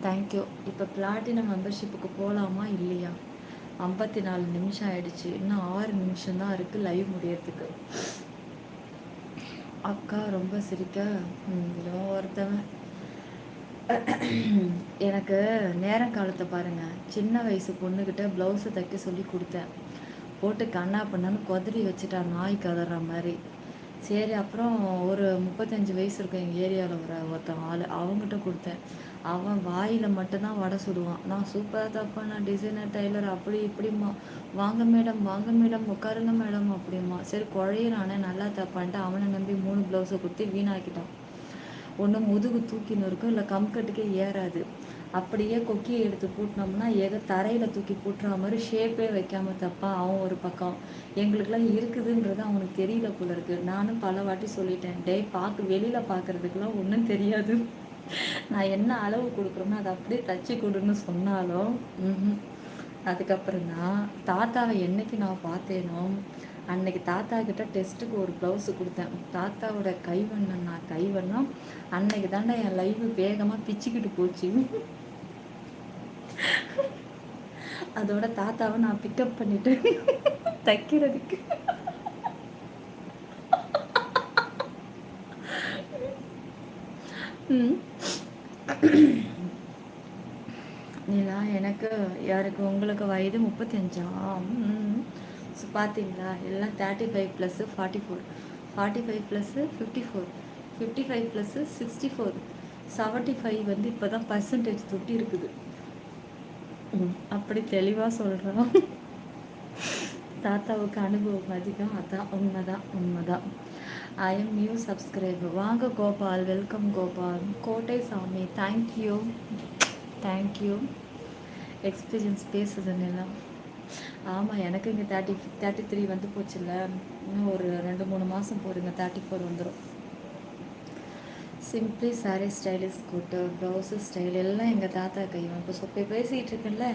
தேங்க்யூ. இப்போ பிளாட்டினம் மெம்பர்ஷிப்புக்கு போகலாமா இல்லையா? 54 நிமிஷம் ஆயிடுச்சு. இன்னும் 6 நிமிஷம் தான் இருக்குது லைவ் முடியறதுக்கு. அக்கா ரொம்ப சிரிக்க. இதோ ஒருத்தவன் எனக்கு நேரங்காலத்தை பாருங்கள். சின்ன வயசு பொண்ணுக்கிட்ட ப்ளவுஸை தைக்க சொல்லி கொடுத்தேன். போட்டு கண்ணா பண்ணான்னு கொதறி வச்சுட்டான், நாய் கதற மாதிரி. சரி, அப்புறம் ஒரு 35 வயசு இருக்கும் எங்கள் ஏரியாவில் ஒருத்தன் ஆள், அவங்ககிட்ட கொடுத்தேன். அவன் வாயில் மட்டும்தான் வடை சுடுவான். நான் சூப்பராக தப்பேன், நான் டிசைனர் டைலர், அப்படி இப்படிம்மா. வாங்க மேடம், வாங்க மேடம், உட்காருங்க மேடம் அப்படிம்மா. சரி குழையிறானே, நல்லா தப்பான்ட்டு அவனை நம்பி 3 ப்ளவுஸை கொடுத்து வீணாக்கிட்டான். ஒன்று முதுகு தூக்கின்னு இருக்கும், இல்லை கம்கட்டுக்கே ஏறாது. அப்படியே கொக்கியை எடுத்து பூட்டினோம்னா ஏதோ தரையில் தூக்கி பூட்டுற மாதிரி ஷேப்பே வைக்காமல் தப்பான் அவன் ஒரு பக்கம். எங்களுக்கெல்லாம் இருக்குதுன்றது அவனுக்கு தெரியல போல இருக்குது. நானும் பல வாட்டி சொல்லிட்டேன், டே வெளியில் பார்க்குறதுக்கெல்லாம் ஒன்றும் தெரியாது, நான் என்ன அளவு கொடுக்குறோமோ அதை அப்படியே தச்சு கொடுன்னு சொன்னாலும் அதுக்கப்புறம் தான் தாத்தாவை என்னைக்கு நான் பார்த்தேனோ அன்னைக்கு தாத்தா கிட்ட டெஸ்ட்டுக்கு ஒரு ப்ளவுஸு கொடுத்தேன். தாத்தாவோட கைவண்ணம் அன்னைக்கு தாண்டா என் லைவ் வேகமாக பிச்சுக்கிட்டு போச்சு. அதோட தாத்தாவை நான் பிக்கப் பண்ணிட்டேன் தைக்கிறதுக்கு. நிலா, எனக்கு யாருக்கு? உங்களுக்கு வயது 35. ஸோ பார்த்தீங்களா, எல்லாம் 35 + 44, 45 + 54, 55 + 64, 75 வந்து இப்போ தான் பர்சன்டேஜ் தொட்டி இருக்குது. அப்படி தெளிவாக சொல்கிறோம். தாத்தாவுக்கு அனுபவம் அதிகம். அதான் உண்மைதான். I am new subscriber. வாங்க கோபால், வெல்கம் கோபால். கோட்டை சாமி, தேங்க்யூ. எக்ஸ்பீரியன்ஸ் பேசுதுன்னு எல்லாம். ஆமாம், எனக்கு இங்கே 33 வந்து போச்சுல்ல. இன்னும் ஒரு 2-3 மாதம் போடுங்க, 34 வந்துடும். Simply sari style is good, blouse style எல்லாம் எங்கள் தாத்தா கையும். இப்போ பேசிகிட்டு இருக்கேன்ல,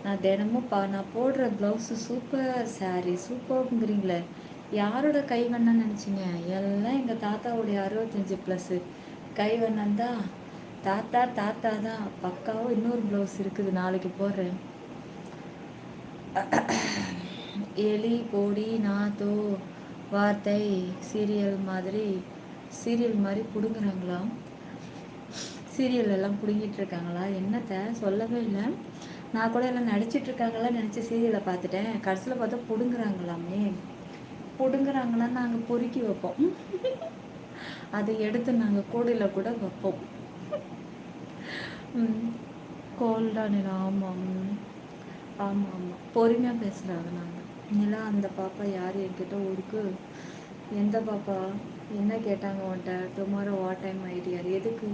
நான் தினமும் நான் போடுற ப்ளவுஸு சூப்பர், சாரீ சூப்பர்ங்கிறீங்களே, யாரோட கைவண்ணன்னு நினச்சிங்க? எல்லாம் எங்கள் தாத்தாவுடைய 65+ கைவண்ணன் தான். தாத்தா தான். பக்காவும் இன்னொரு ப்ளவுஸ் இருக்குது, நாளைக்கு போடுறேன். எலி பொடி நாத்தோ வார்த்தை சீரியல் மாதிரி பிடுங்குறாங்களாம். சீரியல் எல்லாம் பிடுங்கிட்டு இருக்காங்களா? என்னத்தை சொல்லவே இல்லை. நான் கூட எல்லாம் நடிச்சிட்ருக்காங்களா நினச்சி சீரியலை பார்த்துட்டேன். கடைசியில் பார்த்தா பிடுங்குறாங்களாமே. பிடுங்குறாங்களான்னு நாங்கள் பொறுக்கி வைப்போம். அதை எடுத்து நாங்கள் கூடையில் கூட வைப்போம். கோல்டாக ஆமாம் ஆமாம் பொறுமையாக பேசுகிறாங்க. நாங்கள் நிலா அந்த பாப்பா யார் என்கிட்ட ஊருக்கு? எந்த பாப்பா? என்ன கேட்டாங்க உன்ட்ட? டுமாரோ வாட் டைம் ஐடியார்? எதுக்கு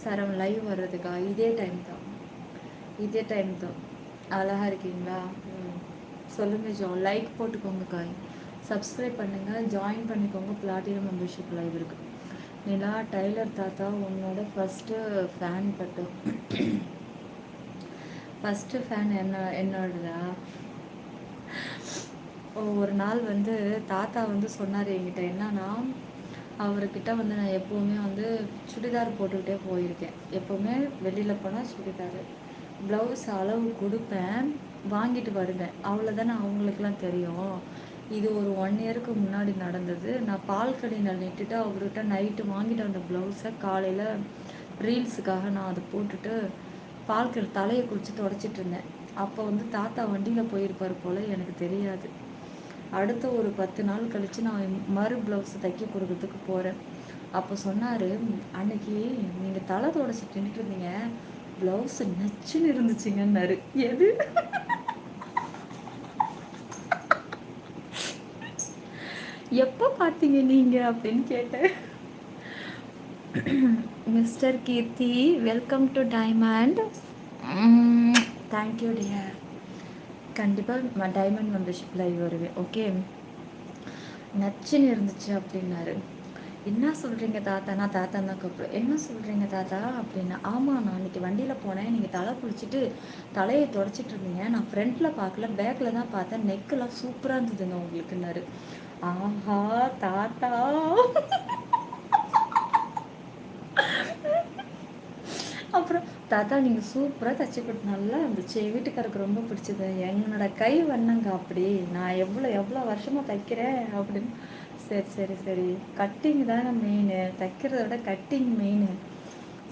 சரம் லைவ் வர்றதுக்கா? இதே டைம் தான். அழகாக இருக்கீங்களா? சொல்லுங்கள். லைக் போட்டுக்கோங்க காய், சப்ஸ்கிரைப் பண்ணுங்கள், ஜாயின் பண்ணிக்கோங்க. பிளாட்டினம் மெம்பர்ஷிப் லைவ் இருக்குது. நிலா டைலர் தாத்தா உன்னோட ஃபஸ்ட்டு ஃபேன் பட்டு. ஃபஸ்ட்டு ஃபேன் என்னோடதா? ஒரு நாள் தாத்தா சொன்னார் என்கிட்ட. என்னன்னா, அவர்கிட்ட நான் எப்போவுமே சுடிதார் போட்டுக்கிட்டே போயிருக்கேன். எப்போவுமே வெளியில் போனால் சுடிதார், ப்ளவுஸ் அளவு கொடுப்பேன், வாங்கிட்டு வருவேன். அவ்வளோதானே அவங்களுக்குலாம் தெரியும். இது ஒரு 1 இயருக்கு முன்னாடி நடந்தது. நான் பால் கடையில் நிட்டுட்டு அவர்கிட்ட நைட்டு வாங்கிட்டு வந்த ப்ளவுஸை காலையில் ரீல்ஸுக்காக நான் அதை போட்டுட்டு பால் தலையை குளித்து தொடச்சிட்டு இருந்தேன். அப்போ தாத்தா வண்டியில் போயிருப்பார் போல், எனக்கு தெரியாது. அடுத்த ஒரு 10 நாள் கழித்து நான் மறு ப்ளவுஸை தைக்க கொடுக்கறதுக்கு போகிறேன். அப்போ சொன்னார், அன்னைக்கு நீங்கள் தலை தொடச்சிட்டு நின்றுட்டு இருந்தீங்க, ப்ளவுஸு நச்சுன்னு இருந்துச்சுங்கன்னாரு. எது? எப்போ பார்த்தீங்க நீங்கள் அப்படின்னு கேட்டேன். Mister Keerthi, welcome to diamond. Thank you dear. கண்டிப்பாக டைமண்ட் மெம்பர்ஷிப் லைவ் வருவேன். ஓகே. நச்சுன்னு இருந்துச்சு அப்படின்னாரு. என்ன சொல்கிறீங்க தாத்தா? நான் தாத்தா தான் கூப்பிடுவேன். என்ன சொல்கிறீங்க தாத்தா அப்படின்னா, ஆமாம், நான் அன்றைக்கி வண்டியில் போனேன், நீங்கள் தலை குளிச்சுட்டு தலையை தொடச்சிட்டு இருந்தீங்க, நான் ஃப்ரண்ட்டில் பார்க்கல, பேக்கில் தான் பார்த்தேன், நெக்கெல்லாம் சூப்பராக இருந்ததுங்க உங்களுக்குன்னாரு. ஆஹா தாத்தா. அப்புறம் தாத்தா நீங்கள் சூப்பராக தைச்சி கொடுத்து நல்லா இருந்துச்சு, வீட்டுக்காருக்கு ரொம்ப பிடிச்சது, என்னோட கை வண்ணங்க அப்படி, நான் எவ்வளோ வருஷமாக தைக்கிறேன் அப்படின்னு. சரி கட்டிங் தானே மெயின், தைக்கிறத விட கட்டிங் மெயின்.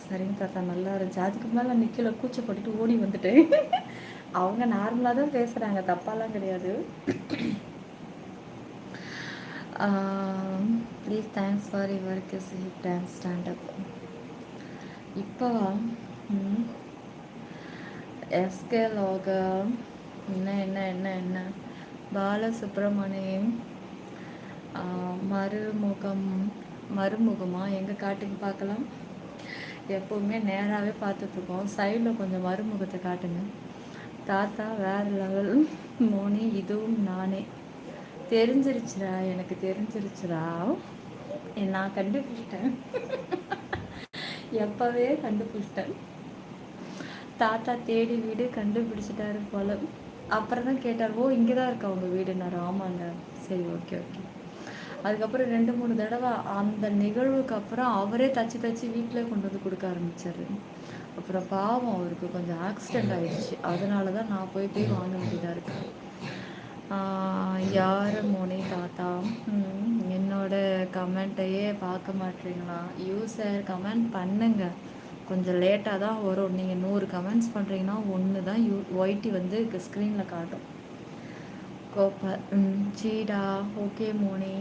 சரிங்க தாத்தா, நல்லா இருந்துச்சு. அதுக்கு மேலே நிற்கல, கூச்சப்பட்டுட்டு ஓடி வந்துட்டேன். அவங்க நார்மலாக தான் பேசுகிறாங்க, தப்பாலாம் கிடையாது. Please thanks for your kiss dance standup. இப்போ எஸ்கே லோகா என்ன பாலசுப்ரமணியம் மறுமுகமா எங்கே காட்டுங்க பார்க்கலாம். எப்போவுமே நேராகவே பார்த்துட்ருக்கோம், சைடில் கொஞ்சம் மறுமுகத்தை காட்டுங்க. தாத்தா வேறு லெவல். மோனி இதுவும் நானே. தெரிஞ்சிருச்சுரா, எனக்கு தெரிஞ்சிருச்சுரா, நான் கண்டுபிடிச்சிட்டேன். எப்போவே கண்டுபிடிச்சிட்டேன். தாத்தா தேடி வீடு கண்டுபிடிச்சிட்டாரு போல. அப்புறம் தான் கேட்டார், ஓ இங்கே தான் இருக்கா உங்கள் வீடுன்னாரு. ஆமாங்க. சரி ஓகே. அதுக்கப்புறம் 2-3 தடவை அந்த நிகழ்வுக்கு அப்புறம் அவரே தச்சு வீட்டில் கொண்டு வந்து கொடுக்க ஆரம்பித்தார். அப்புறம் பாவம், அவருக்கு கொஞ்சம் ஆக்சிடெண்ட் ஆகிடுச்சு, அதனால தான் நான் போய் வாங்க வேண்டியதாக இருக்கு. யார் மோனி தாத்தா? என்னோட கமெண்ட்டையே பார்க்க மாட்டீங்களா? யூசர் கமெண்ட் பண்ணுங்க, கொஞ்சம் லேட்டாக தான் வரும். நீங்கள் 100 கமெண்ட்ஸ் பண்ணுறீங்கன்னா 1 தான் ஒயிட்டி ஸ்க்ரீனில் காட்டும். கோப்பர் சீடா. ஓகே மோனி.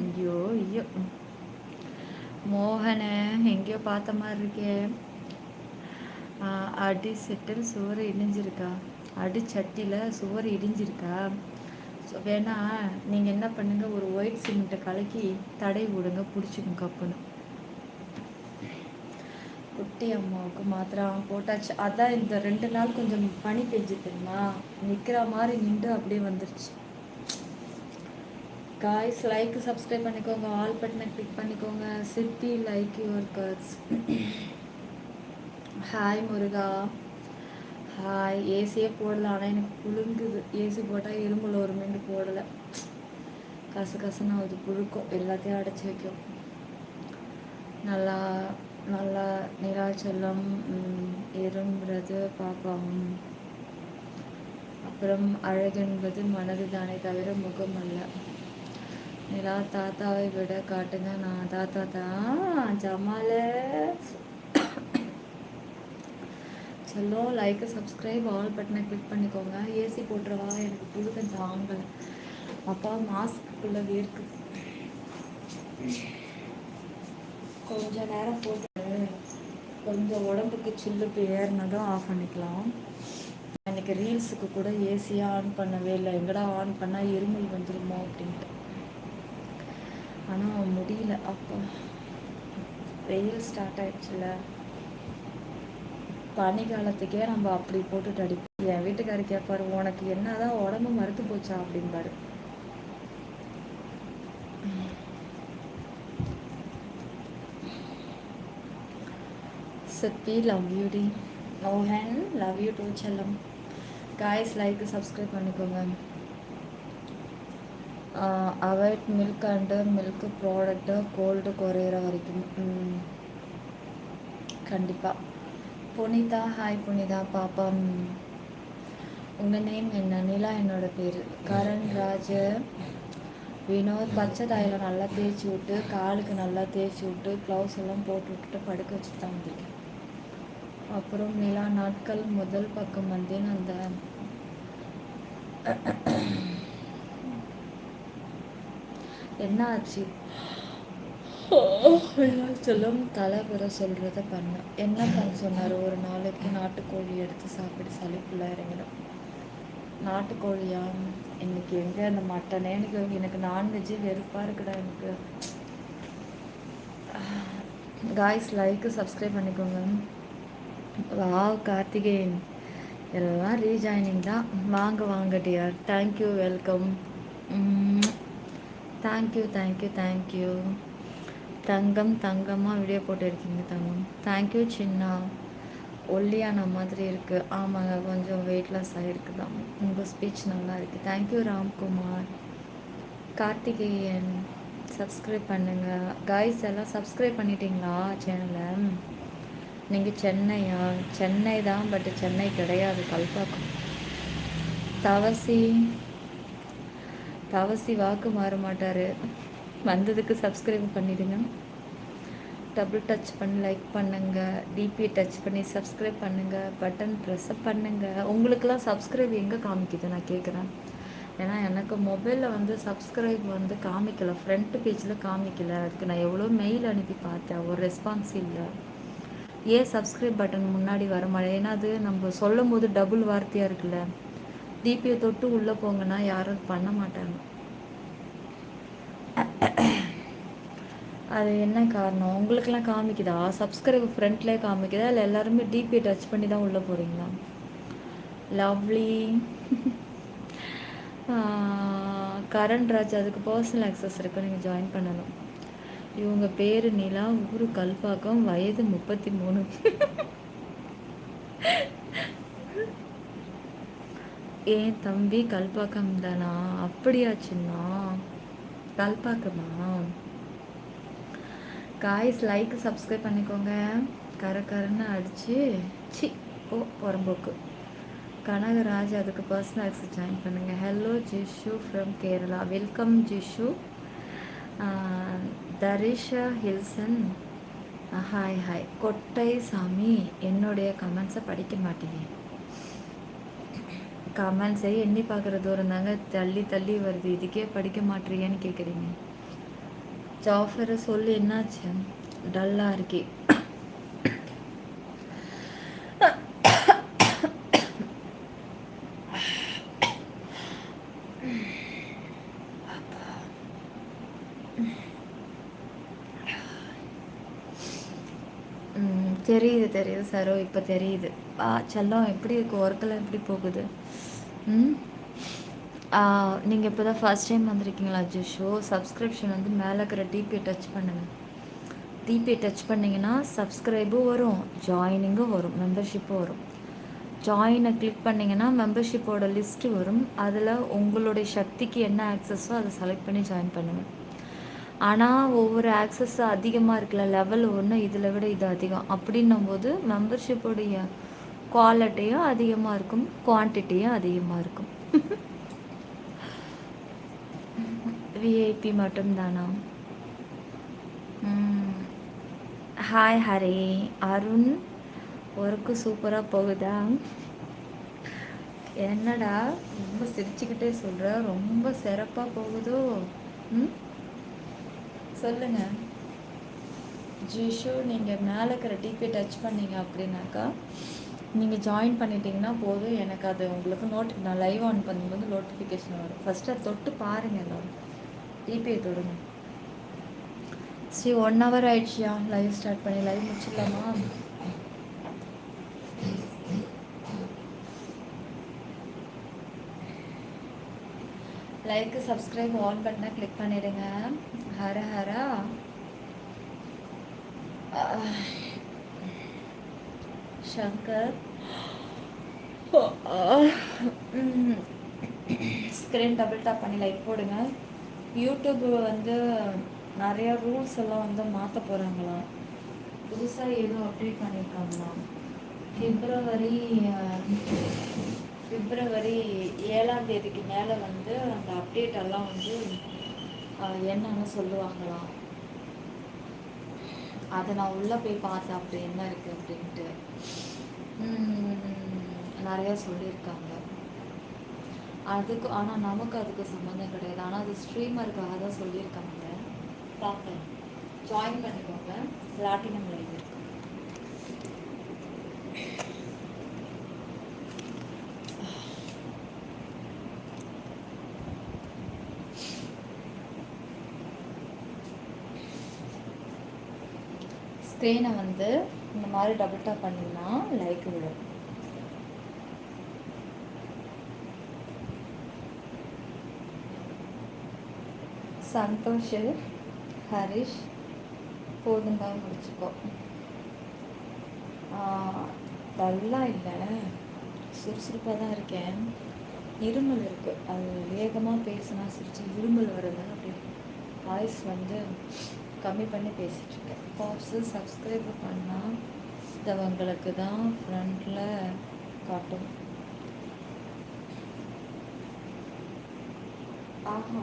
ஐயோ மோகன எங்கேயோ பார்த்த மாதிரி இருக்கே. அடி செட்டில் சுவர் இடிஞ்சிருக்கா? அடி சட்டியில் சுவர் இடிஞ்சிருக்கா? ஸோ வேணா நீங்கள் என்ன பண்ணுங்கள், ஒரு ஒயிட் சிமெண்ட்டை கலக்கி தடை விடுங்க, பிடிச்சிக்கும் கப்புன்னு. குட்டி அம்மாவுக்கு மாத்திரம் போட்டாச்சு. அதான் இந்த 2 நாள் கொஞ்சம் பனி பெஞ்சு தெரியுமா, நிற்கிற மாதிரி நின்று அப்படியே வந்துருச்சு. காய்ஸ் லைக் சப்ஸ்கிரைப் பண்ணிக்கோங்க, ஆல் பட்டனை கிளிக் பண்ணிக்கோங்க. City like your curse. Hi Muruga, hi. ஏசியே போடல, ஆனால் எனக்கு புழுங்குது. ஏசி போட்டால் இருமல் ஒரு மீண்டு போடலை. கசன்னு அது புழுக்கும், எல்லாத்தையும் அடைச்சி வைக்கும். நல்லா நல்லா நிராச்சலம் இரும்புறது பாப்பாவும். அப்புறம் அழகென்பது மனது தானே தவிர முகம் அல்ல. நிலா தாத்தாவை விட காட்டுங்க. நான் தாத்தா தான் ஜமால. செல்லும் லைக் சப்ஸ்கிரைப் ஆல் பட்டனை கிளிக் பண்ணிக்கோங்க. ஏசி போட்டுருவா, எனக்கு புழுக்கம் தாங்கலை. அப்பா மாஸ்க்குள்ளே வேர்க்கு. கொஞ்ச நேரம் போட்டு கொஞ்சம் உடம்புக்கு சில்லுக்கு ஏறினதும் ஆஃப் பண்ணிக்கலாம். எனக்கு ரீல்ஸுக்கு கூட ஏசியாக ஆன் பண்ணவே இல்லை. எங்கடா ஆன் பண்ணால் இருமல் வந்துடுமோ அப்படின்ட்டு. ஆனால் முடியல. அப்போ வெயில் ஸ்டார்ட் ஆயிடுச்சுல, பனி காலத்துக்கே நம்ம அப்படி போட்டுட்டு அடிப்போம். என் வீட்டுக்காரி கேட்பாரு, உனக்கு என்னதான் உடம்பு மறுத்து போச்சா அப்படின்பாரு. சிப்பி லவ் யூ டி. மோகன் லவ் யூ டூ செல்லம். காய்ஸ் லைக் சப்ஸ்கிரைப் பண்ணிக்கோங்க. Avoid milk and milk product cold குறையிற வரைக்கும். கண்டிப்பாக. புனிதா, ஹாய் புனிதா பாப்பா. உங்கள் நேம் என்ன? நிலா என்னோட பேர். கரண்ராஜ், வினோத். பச்சை தாயில் நல்லா தேய்ச்சி விட்டு, காலுக்கு நல்லா தேய்ச்சி விட்டு, க்ளவுஸ் எல்லாம் போட்டு விட்டுட்டு படுக்க வச்சுட்டு தான் வந்திருக்கேன். அப்புறம் நிலா நாட்கள் முதல் பக்கம் வந்தேன். அந்த என்ன ஆச்சு சொல்லும் தலைவர சொல்கிறத பண்ண என்ன பண்ண சொன்னார். ஒரு நாளைக்கு நாட்டுக்கோழி எடுத்து சாப்பிட்டு சளிக்குள்ளே இறங்கிடும். நாட்டுக்கோழியா? இன்னைக்கு எங்கே அந்த மட்டனே? எனக்கு நான்வெஜ்ஜு வெறுப்பாக இருக்குடா எனக்கு. காய்ஸ் லைக்கு சப்ஸ்கிரைப் பண்ணிக்கோங்க. வாவ் கார்த்திகேயன், எல்லாம் ரீஜாயினிங் தான். வாங்க டியர். Thank you, welcome. தேங்க்யூ. தங்கமாக வீடியோ போட்டு இருக்கீங்க தங்கம். தேங்க்யூ சின்னா. ஒல்லியான மாதிரி இருக்குது. ஆமாங்க, கொஞ்சம் வெயிட் லாஸ் ஆகிருக்கு தான். உங்கள் ஸ்பீச் நல்லா இருக்குது. தேங்க்யூ ராம்குமார். கார்த்திகேயன் சப்ஸ்கிரைப் பண்ணுங்கள். காய்ஸ் எல்லாம் சப்ஸ்கிரைப் பண்ணிட்டீங்களா சேனலை? நீங்கள் சென்னையா? சென்னை தான், பட் சென்னை கிடையாது, கல்பாக்கம். தவசி வாக்கு மாற மாட்டார். வந்ததுக்கு சப்ஸ்கிரைப் பண்ணிவிடுங்க. டபுள் டச் பண்ணி லைக் பண்ணுங்கள். டிபி டச் பண்ணி சப்ஸ்கிரைப் பண்ணுங்கள். பட்டன் ப்ரெஸ்ஸப் பண்ணுங்கள். உங்களுக்கெல்லாம் சப்ஸ்கிரைப் எங்கே காமிக்குது நான் கேட்குறேன். ஏன்னா எனக்கு மொபைலில் வந்து சப்ஸ்கிரைப் வந்து காமிக்கலை, ஃப்ரண்ட் பேஜில் காமிக்கலை. அதுக்கு நான் எவ்வளோ மெயில் அனுப்பி பார்த்தேன், ஒரு ரெஸ்பான்ஸ் இல்லை. ஏன் சப்ஸ்கிரைப் பட்டன் முன்னாடி வர மாட்டேன்? ஏன்னா அது நம்ம சொல்லும் போது டபுள் வார்த்தையாக இருக்குல்ல. டிபியை தொட்டு உள்ளே போங்கன்னா யாரும் பண்ண மாட்டாங்க. அது என்ன காரணம்? உங்களுக்கெல்லாம் காமிக்குதா? சப்ஸ்கிரைப் ஃப்ரண்ட்லேயே காமிக்குதா, இல்லை எல்லாருமே டிபியை டச் பண்ணி தான் உள்ளே போகிறீங்களா? லவ்லி. கரண்ராஜ், அதுக்கு பர்சனல் ஆக்சஸ் இருக்குது, நீங்கள் ஜாயின் பண்ணணும். இவங்க பேர் நிலா, ஊரு கல்பாக்கம், வயது 33. ஏன் தம்பி கல்பாக்கம் தானா? அப்படியாச்சுன்னா கல்பாக்கமா? காய்ஸ் லைக் சப்ஸ்கிரைப் பண்ணிக்கோங்க. கரன்னு அடிச்சு புறம்போக்கு. கனகராஜ், அதுக்கு பர்சனல் ஆக்சஸ் ஜாயின் பண்ணுங்கள். Hello Jishu from Kerala. Welcome Jishu. Tharisha Hilson, hi. கொட்டை சாமி, என்னுடைய கமெண்ட்ஸை படிக்க மாட்டீங்க. கமெண்ட்ஸை எண்ணி பார்க்குற தூரம் தாங்க தள்ளி வருது. இதுக்கே படிக்க மாட்டீங்கன்னு கேட்குறீங்க. ஜாஃபரை சொல்லு, என்னாச்சு? டல்லாக இருக்கே. தெரியுது சரோ, இப்போ தெரியுது. செல்லம் எப்படி இருக்கு? ஒர்க்கெல்லாம் எப்படி போகுது? நீங்கள் இப்போ தான் ஃபர்ஸ்ட் டைம் வந்திருக்கீங்களா ஜிஷோ? சப்ஸ்கிரிப்ஷன் வந்து மேலே இருக்கிற டிபியை டச் பண்ணுங்கள். டிபியை டச் பண்ணிங்கன்னா சப்ஸ்கிரைபும் வரும், ஜாயினிங்கும் வரும், மெம்பர்ஷிப்பும் வரும். ஜாயினை கிளிக் பண்ணிங்கன்னா மெம்பர்ஷிப்போட லிஸ்ட்டு வரும். அதில் உங்களுடைய சக்திக்கு என்ன ஆக்சஸோ அதை செலக்ட் பண்ணி ஜாயின் பண்ணுங்கள். ஆனால் ஒவ்வொரு ஆக்சஸ் அதிகமாக இருக்குல்ல, லெவல் ஒன்று இதில் விட இது அதிகம் அப்படின்னும் போது மெம்பர்ஷிப்போடைய குவாலிட்டியும் அதிகமாக இருக்கும், குவான்டிட்டியும் அதிகமாக இருக்கும். விஐபி மட்டும்தானா? ஹாய் ஹரி. அருண், ஒர்க்கு சூப்பராக போகுதா? என்னடா ரொம்ப சிரிச்சுக்கிட்டே சொல்கிற, ரொம்ப சிறப்பாக போகுதோ? சொல்லுங்கள் ஜிஷு. நீங்கள் மேலே இருக்கிற டிபி டச் பண்ணீங்க அப்படின்னாக்கா நீங்கள் ஜாயின் பண்ணிட்டீங்கன்னா போதும். எனக்கு அது உங்களுக்கு நான் லைவ் ஆன் பண்ணும்போது நோட்டிஃபிகேஷன் வரும். ஃபஸ்ட்டு அதை தொட்டு பாருங்கள் எல்லோரும், டிபியை தொடுங்க. சரி 1 hour ஆயிடுச்சியா லைவ் ஸ்டார்ட் பண்ணி? லைவ் முடிச்சிடலாமா? லைக்கு சப்ஸ்கிரைப் ஆன் பட்டனை கிளிக் பண்ணிடுங்க. Hara Hara. Shankar screen double tap பண்ணி லைக் போடுங்க. யூடியூப் வந்து நிறையா ரூல்ஸ் எல்லாம் வந்து மாற்ற போகிறாங்களாம். புதுசாக ஏதோ அப்டேட் பண்ணியிருக்காங்களாம். பிப்ரவரி 7ஆம் தேதிக்கு மேலே வந்து அந்த அப்டேட் எல்லாம் வந்து என்னன்னு சொல்லுவாங்களாம். அதை நான் உள்ளே போய் பார்த்தேன் அப்படி என்ன இருக்குது அப்படின்ட்டு. நிறையா சொல்லியிருக்காங்க அதுக்கு. ஆனால் நமக்கு அதுக்கு சம்மந்தம் கிடையாது. ஆனால் அது ஸ்ட்ரீமருக்காக தான் சொல்லியிருக்காங்க. பார்க்கலாம், ஜாயின் பண்ணிக்கோங்க. பிளாட்டினம் லைவ் இருக்கு. ஸ்க்ரீனை வந்து இந்த மாதிரி டபுள் டாப் பண்ணிங்கன்னா லைக் விடும். சந்தோஷ், ஹரிஷ், போதும் தான் முடிச்சுக்கோ. நல்லா இல்லை, சுறுசுறுப்பாக தான் இருக்கேன். இருமல் இருக்குது, அது வேகமாக பேசினா சிரிச்சு இருமல் வருதுன்னு அப்படி வாய்ஸ் வந்து கம்மி பண்ணி பேசிகிட்ருக்கேன். பாப்ஸு சப்ஸ்கிரைப் பண்ணால் இதவங்களுக்கு தான் ஃப்ரண்டில் காட்டும்.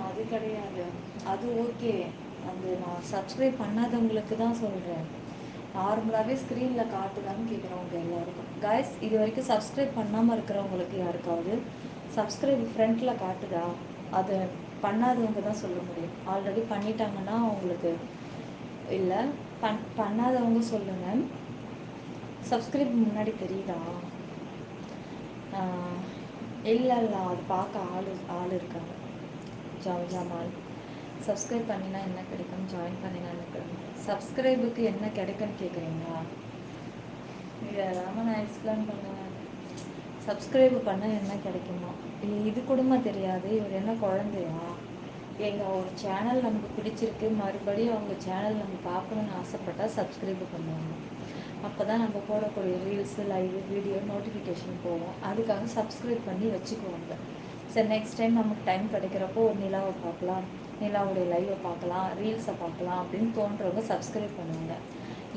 அது கிடையாது, அது ஓகே. அந்த நான் சப்ஸ்கிரைப் பண்ணாதவங்களுக்கு தான் சொல்கிறேன். நார்மலாகவே ஸ்க்ரீனில் காட்டுதான்னு கேட்குறவங்க எல்லாருக்கும். கைஸ், இது வரைக்கும் சப்ஸ்கிரைப் பண்ணாமல் இருக்கிறவங்களுக்கு யாருக்காவது சப்ஸ்கிரைப் ஃப்ரண்ட்டில் காட்டுதா? அதை பண்ணாதவங்க தான் சொல்ல முடியும். ஆல்ரெடி பண்ணிட்டாங்கன்னா அவங்களுக்கு இல்லை, பண்ணாதவங்க சொல்லுங்கள். சப்ஸ்கிரைப் முன்னாடி தெரியுதா? இல்லை, அது பார்க்க ஆள் இருக்காங்க. ஜாமால் சப்ஸ்கிரைப் பண்ணினா என்ன கிடைக்கும், ஜாயின் பண்ணினா என்ன கிடைக்கும்? சப்ஸ்கிரைபுக்கு என்ன கிடைக்குன்னு கேட்குறீங்களா? இதெல்லாம் நான் எக்ஸ்பிளைன் பண்ணுவேன். சப்ஸ்கிரைப் பண்ணால் என்ன கிடைக்குமா? இல்லை இது கூடமா தெரியாது? இவர் என்ன குழந்தையா? எங்கள் ஒரு சேனல் நமக்கு பிடிச்சிருக்கு, மறுபடியும் அவங்க சேனல் நம்ம பார்க்கணுன்னு ஆசைப்பட்டால் சப்ஸ்கிரைப் பண்ணுவாங்க. அப்போ தான் நம்ம போடக்கூடிய ரீல்ஸு, லைவ், வீடியோ நோட்டிஃபிகேஷன் போவோம். அதுக்காக சப்ஸ்கிரைப் பண்ணி வச்சுக்குவாங்க. சரி, நெக்ஸ்ட் டைம் நமக்கு டைம் கிடைக்கிறப்போ ஒரு நிலாவை பார்க்கலாம், நிலாவுடைய லைவை பார்க்கலாம், ரீல்ஸை பார்க்கலாம் அப்படின்னு தோன்றவங்க சப்ஸ்கிரைப் பண்ணுவாங்க.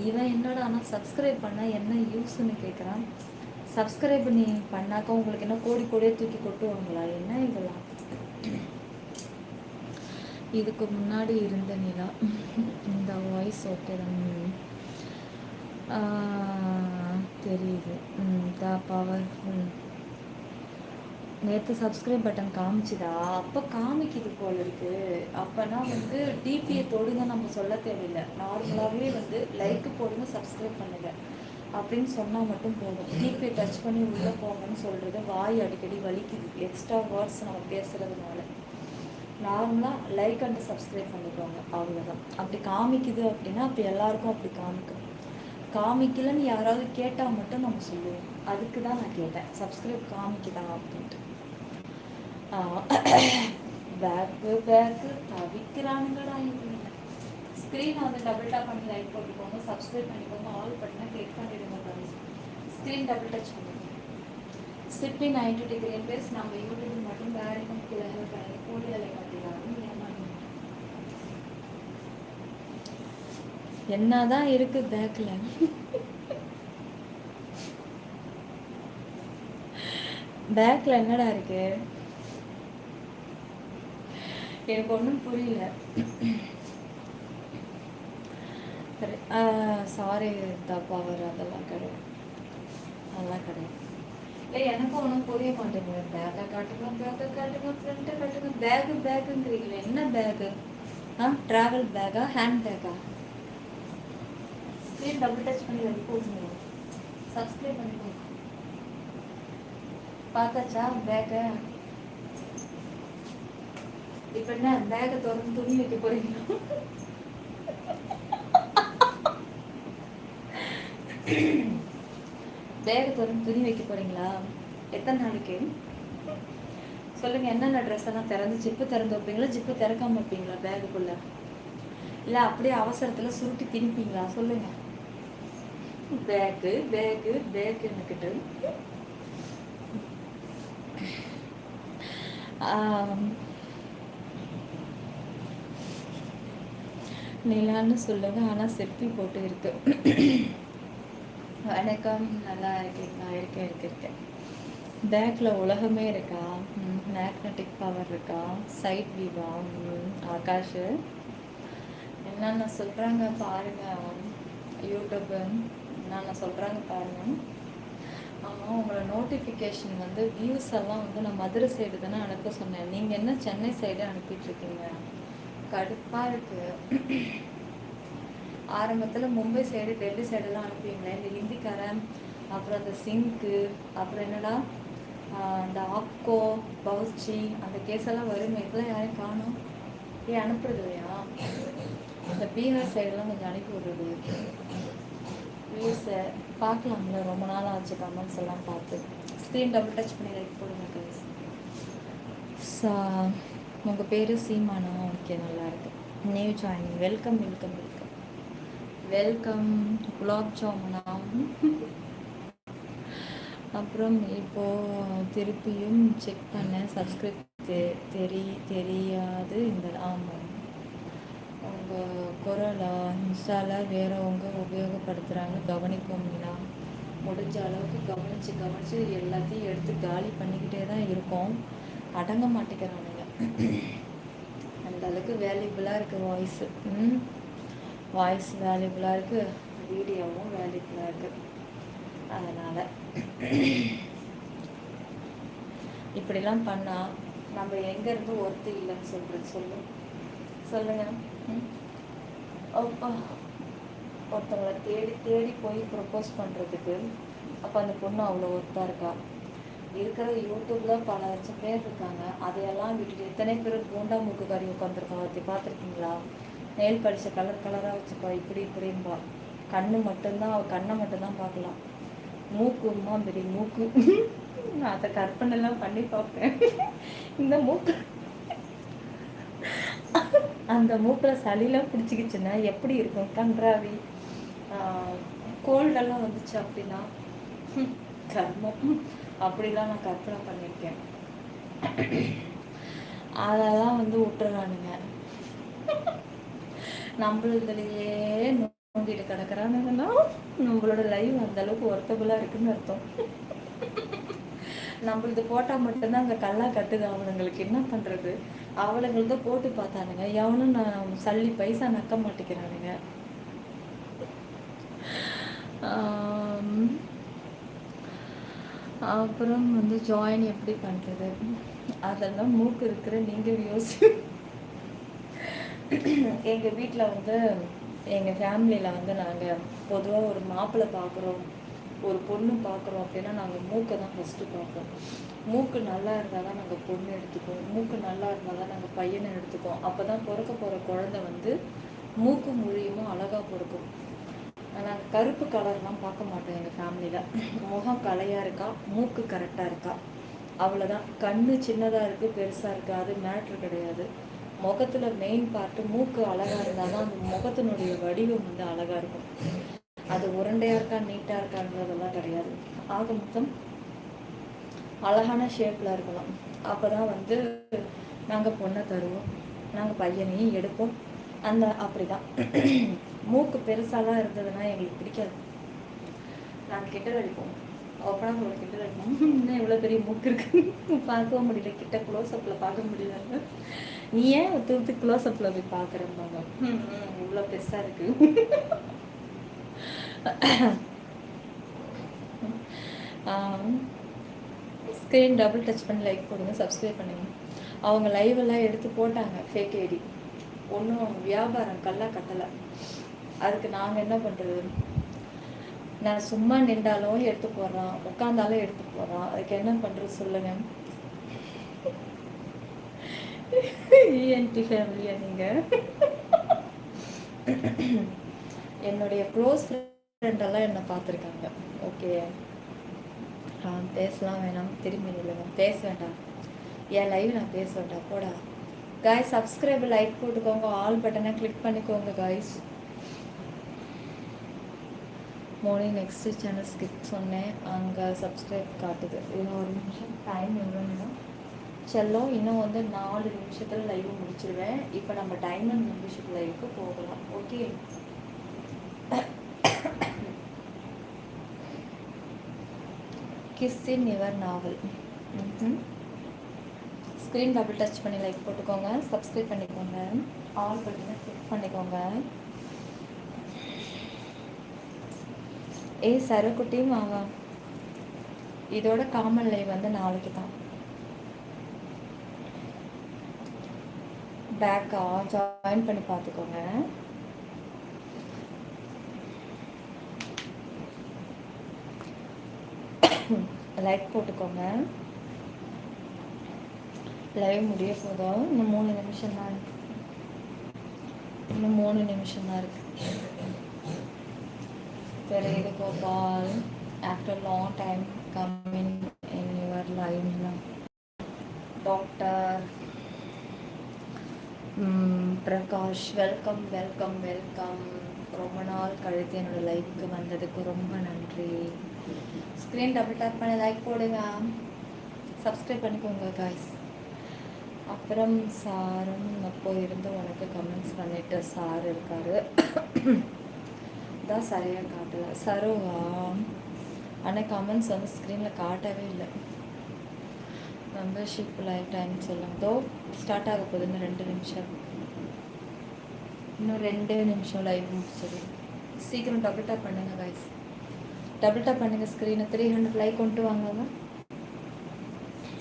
இவன் என்னோட ஆனால் சப்ஸ்கிரைப் பண்ணால் என்ன யூஸ்ன்னு கேட்குறான். சப்ஸ்கிரைப் நீ பண்ணாக்க உங்களுக்கு என்ன கோடியே தூக்கி கொட்டுவாங்களா? என்ன இதெல்லாம்? இதுக்கு முன்னாடி இருந்த நிலா இந்த வாய்ஸ் ஓகே தான் தெரியுது. த பவர்ஃபுல் நேற்று சப்ஸ்கிரைப் பட்டன் காமிச்சுதா? அப்போ காமிக்குது போல் இருக்குது. அப்போனா வந்து டிபியை தொடுங்க நம்ம சொல்ல தேவையில்லை. நார்மலாகவே வந்து லைக்கு போடுங்க, சப்ஸ்கிரைப் பண்ணுங்க அப்படின்னு சொன்னால் மட்டும் போதும். டிபியை டச் பண்ணி உள்ளே போங்கன்னு சொல்கிறது வாய் அடிக்கடி வலிக்குது, எக்ஸ்ட்ரா வேர்ட்ஸ் நம்ம பேசுகிறதுனால. நார்மலாக லைக் அண்ட் சப்ஸ்கிரைப் பண்ணிக்கோங்க, அவ்வளோதான். அப்படி காமிக்குது அப்படின்னா அப்போ எல்லாருக்கும் அப்படி காமிக்கும். காமிக்கலன்னு யாராவது கேட்டால் மட்டும் நம்ம சொல்லுவோம். அதுக்கு தான் நான் கேட்டேன், சப்ஸ்கிரைப் காமிக்குதா அப்படின்ட்டு. பேக்கு தவிக்கிறானுங்கடா இவங்க. ஸ்க்ரீனை வந்து டபுள் டாப் பண்ணி லைக் போட்டுக்கோங்க, சப்ஸ்கிரைப் பண்ணிக்கோங்க, ஆல் பட்டனை கிளிக் பண்ணிடுங்க guys. ஸ்க்ரீன் டபுள் டச் பண்ணுங்க. சிப்லி 90 டிகிரி பேஸ் நம்ம யூடியூப் மட்டும் வேற எங்கும் கிளைகள் கிடையாது. கூடுதலை காட்டுகிறாங்க ஏமாந்து. என்னதான் இருக்கு பேக்ல? பேக்ல என்னடா இருக்கு? எனக்கு ஒன்றும் புரியல. சாரி பவர் அதெல்லாம் கிடையாது, அதெல்லாம் கிடையாது. இல்லை எனக்கும் ஒன்றும் புரிய மாட்டேங்குது. பேக்கை காட்டுங்க, ஃப்ரண்ட்டை காட்டுங்க. பேக்குங்கிறீங்களே, என்ன பேக்கு? ட்ராவல் பேக்கா, ஹேண்ட் பேக்கா? ஸ்க்ரீன் டபுள் டச் பண்ணி வந்து போடுங்க, சப்ஸ்கிரைப் பண்ணிக்கோங்க. பார்த்தாச்சா பேக்கை? இப்போ என்ன பேக்கை திறந்து துணி வைக்க போறீங்களா? பேக்கை திறந்து துணி வைக்க போறீங்களா? எத்தனை நாளைக்கு சொல்லுங்க. என்னென்ன ட்ரெஸ் எல்லாம் திறந்து ஜிப்பு திறந்து வைப்பீங்களா, ஜிப்பு திறக்காம வைப்பீங்களா பேக்குக்குள்ள? இல்லை அப்படியே அவசரத்தில் சுருட்டி திணிப்பீங்களா? சொல்லுங்க. பேக்குன்னுக்கிட்டு நிலான்னு சொல்லுங்க. ஆனால் செல்ஃபி போட்டு இருக்கு. வணக்கம், நல்லா இருக்கீங்களா? இருக்கேன். பேக்கில் உலகமே இருக்கா? மேக்னட்டிக் பவர் இருக்கா? சைட் வியூவா? ஆகாஷ் என்னென்ன சொல்கிறாங்க பாருங்க. யூடியூப்பு என்னென்ன சொல்கிறாங்க பாருங்க. உங்களோட நோட்டிஃபிகேஷன் வந்து வியூஸ் எல்லாம் வந்து நான் மதுரை சைடு தானே அனுப்ப சொன்னேன். நீங்கள் என்ன சென்னை சைடு அனுப்பிட்டுருக்கீங்க? கடுப்பாக இருக்குது. ஆரம்பத்தில் மும்பை சைடு டெல்லி சைடெல்லாம் அனுப்புவீங்களே, இந்த ஹிந்திக்காரன், அப்புறம் அந்த சிங்க்கு, அப்புறம் என்னடா அந்த ஆப்கோ பவுச்சி, அந்த கேஸெல்லாம் வருமே. இதெல்லாம் யாரையும் காணும். ஏன் அனுப்புறது இல்லையா? இந்த பீகார் சைடெல்லாம் கொஞ்சம் அனுப்பி விடுறது. வியூஸை பார்க்கலாம்ல, ரொம்ப நாள் ஆச்சு கமெண்ட்ஸ் எல்லாம் பார்த்து. ஸ்க்ரீன் டபுள் டச் பண்ணி லைக் போடுங்க கைஸ். உங்கள் பேர் சீமானா? ஓகே, நல்லாயிருக்கு. New joining, welcome. Gulab Jamuna? அப்புறம் இப்போது திருப்பியும் செக் பண்ணேன், சப்ஸ்கிரைப் தெரியாது இந்த. ஆமாம், உங்கள் குரலா இன்ஸ்டாவில் வேறவங்க உபயோகப்படுத்துகிறாங்க, கவனிப்போம்னா முடிஞ்ச அளவுக்கு கவனித்து எல்லாத்தையும் எடுத்து காலி பண்ணிக்கிட்டே தான் இருக்கோம். அடங்க மாட்டேங்கிறானுங்க. அந்த அளவுக்கு வேல்யூபுளாக இருக்குது வாய்ஸ் வேல்யூபுளாக இருக்குது, வீடியோவும் வேல்யூபுளாக இருக்குது. அதனால் இப்படிலாம் பண்ணால் நம்ம எங்கேருந்து ஒருத்தி இல்லைன்னு சொல்லுங்கள். ஒருத்தவங்களை தேடி போய் ப்ரப்போஸ் பண்ணுறதுக்கு அப்போ அந்த பொண்ணு அவ்வளோ ஒர்த்தாக இருக்கா? இருக்கிற யூடியூப்பில் பல லட்சம் பேர் இருக்காங்க. அதையெல்லாம் விட்டுட்டு எத்தனை பேர் பூண்டா மூக்குக்காரி உட்காந்துருக்கா? அதை பார்த்துருக்கீங்களா? நெயில் படித்த கலராக வச்சுப்பா, இப்படின்பா. கண்ணை மட்டும்தான் பார்க்கலாம். மூக்குமா பெரிய மூக்கு. நான் அதை கற்பனைலாம் பண்ணி பார்ப்பேன். இந்த மூக்கு, அந்த மூக்கில் சளிலாம் பிடிச்சிக்கிச்சுன்னா எப்படி இருக்கும்? கன்றாவி. கோல்டெல்லாம் வந்துச்சு அப்படின்னா கர்மம். அப்படிலாம் நான் கற்பனை பண்ணியிருக்கேன். அதெல்லாம் வந்து விட்டுறானுங்க. நம்மளதுலையே நோண்டிட்டு கிடக்குறானுங்கன்னா நம்மளோட லைவ் அந்த அளவுக்கு ஒர்த்தபுளாக இருக்குன்னு அர்த்தம். நம்மளது போட்டால் மட்டும்தான் அங்கே கல்லா கட்டுது. அவனுங்களுக்கு என்ன பண்ணுறது? அவளுங்களது போட்டு பார்த்தானுங்க, எவனும் நான் சல்லி பைசா நக்க மாட்டேங்கிறானுங்க. அப்புறம் வந்து ஜாயின் எப்படி பண்ணுறது? அதெல்லாம் மூக்கு இருக்கிற நீங்கள் யோசி. எங்கள் வீட்டில் வந்து எங்கள் ஃபேமிலியில் வந்து நாங்கள் பொதுவாக ஒரு மாப்பிள்ளை பார்க்குறோம், ஒரு பொண்ணு பார்க்குறோம் அப்படின்னா நாங்கள் மூக்கை தான் ஃபஸ்ட்டு பார்ப்போம். மூக்கு நல்லா இருந்தால் தான் நாங்கள் பொண்ணு எடுத்துக்குவோம், மூக்கு நல்லா இருந்தால் தான் நாங்கள் பையனை எடுத்துக்குவோம். அப்போ தான் பிறக்க போகிற குழந்தை வந்து மூக்கு மொழியுமும் அழகாக பிறக்கும். நாங்கள் கருப்பு கலர்லாம் பார்க்க மாட்டோம் எங்கள் ஃபேமிலியில். முகம் கலையாக இருக்கா, மூக்கு கரெக்டாக இருக்கா, அவ்வளோதான். கண்ணு சின்னதாக இருக்குது பெருசாக இருக்குது அது மேட்ரு கிடையாது. முகத்தில் மெயின் பார்ட்டு மூக்கு அழகாக இருந்தால் தான் அந்த முகத்தினுடைய வடிவம் வந்து அழகாக இருக்கும். அது உருண்டையாக இருக்கா நீட்டாக இருக்கான்றதெல்லாம் கிடையாது. ஆக மொத்தம் அழகான ஷேப்பில் இருக்கலாம். அப்போ தான் வந்து நாங்கள் பொண்ணை தருவோம், நாங்கள் பையனையும் எடுப்போம். அந்த அப்படி தான். மூக்கு பெருசாலாம் இருந்ததுன்னா எங்களுக்கு பிடிக்காது. நாங்கள் கிண்டல் அடிப்போம். அப்போனா உங்களை கிண்டல் அடிப்போம். இன்னும் எவ்வளோ பெரிய மூக்கு இருக்குது பார்க்கவும் முடியல, கிட்ட க்ளோஸ்அப்பில் பார்க்க முடியல. நீ ஏன் தூத்து க்ளோஸ்அப்பில் போய் பார்க்குறேன்பாங்க. இவ்வளோ பெருசாக இருக்குது. ஸ்க்ரீன் டபுள் டச் பண்ணி லைக் போடுங்க, சப்ஸ்கிரைப் பண்ணுங்க. அவங்க லைவ் எல்லாம் எடுத்து போட்டாங்க ஃபேக் ஐடி. ஒன்றும் வியாபாரம் கல்லா கட்டலை. அதுக்கு நாங்கள் என்ன பண்ணுறது? நான் சும்மா நின்றாலும் எடுத்து போடுறான், உட்காந்தாலும் எடுத்து போடுறான். அதுக்கு என்ன பண்ணுறது சொல்லுங்கள். இஎன்டி ஃபேமிலியா நீங்கள்? என்னுடைய க்ளோஸ் ஃப்ரெண்டெல்லாம் என்னை பார்த்துருக்காங்க. ஓகே, பேசலாம் வேணாம், திரும்பி இல்லைங்க, பேச வேண்டாம். என் லைவ் நான் பேச வேண்டாம் போடா. காய்ஸ் சப்ஸ்கிரைப் லைக் போட்டுக்கோங்க, ஆல் பட்டனை கிளிக் பண்ணிக்கோங்க guys. Morning next channel skip சொன்னேன், அங்கே சப்ஸ்கிரைப் காட்டுது. இன்னும் ஒரு நிமிஷம் டைம் எவ்வளோன்னா செல்லும். இன்னும் வந்து 4 நிமிஷத்தில் லைவ் முடிச்சிடுவேன். இப்போ நம்ம டைமண்ட் மெம்பர்ஷிப் லைவுக்கு போகலாம். Okay, kiss in your novel. Screen double touch பண்ணி லைக் போட்டுக்கோங்க, சப்ஸ்கிரைப் பண்ணிக்கோங்க, ஆல் பட்டனை கிளிக் பண்ணிக்கோங்க. சருக்குட்டியும் வாங்க. இதோட காமன் லைவ் வந்து நாளைக்கு தான். பேக்கா ஜாயின் பண்ணி பார்த்துக்கோங்க. லைக் போட்டுக்கோங்க. லைவ் முடிய போதும். இன்னும் 3 நிமிஷம் தான் இருக்கு. இன்னும் 3 நிமிஷம் தான் இருக்கு. Terede Gopal, after a long time coming in your life now. Dr. Prakash, welcome. ரொம்ப நாள் கழித்து என்னோட லைஃப்க்கு வந்ததுக்கு ரொம்ப நன்றி. ஸ்க்ரீன் டபுள் டேப் பண்ணி லைக் போடுங்க, சப்ஸ்கிரைப் பண்ணிக்கோங்க காய்ஸ். அப்புறம் சாரும் அப்போ இருந்து உனக்கு கமெண்ட்ஸ் பண்ணிட்டு சார் இருக்காரு தான் சரியாக காட்டலை. சருவா ஆனால் கமெண்ட்ஸ் வந்து ஸ்க்ரீனில் காட்டவே இல்லை. மெம்பர்ஷிப் லைஃப் டைம் சொல்லுங்க. தோ ஸ்டார்ட் ஆக போகுது. இன்னும் 2 நிமிஷம். இன்னும் 2 நிமிஷம் லைவ் முடிச்சது. சீக்கிரம் டபுள் டேப் பண்ணுங்க கைஸ், டபுள் டேப் பண்ணுங்கள் ஸ்க்ரீனை. 300 லைக் கொண்டு வாங்க.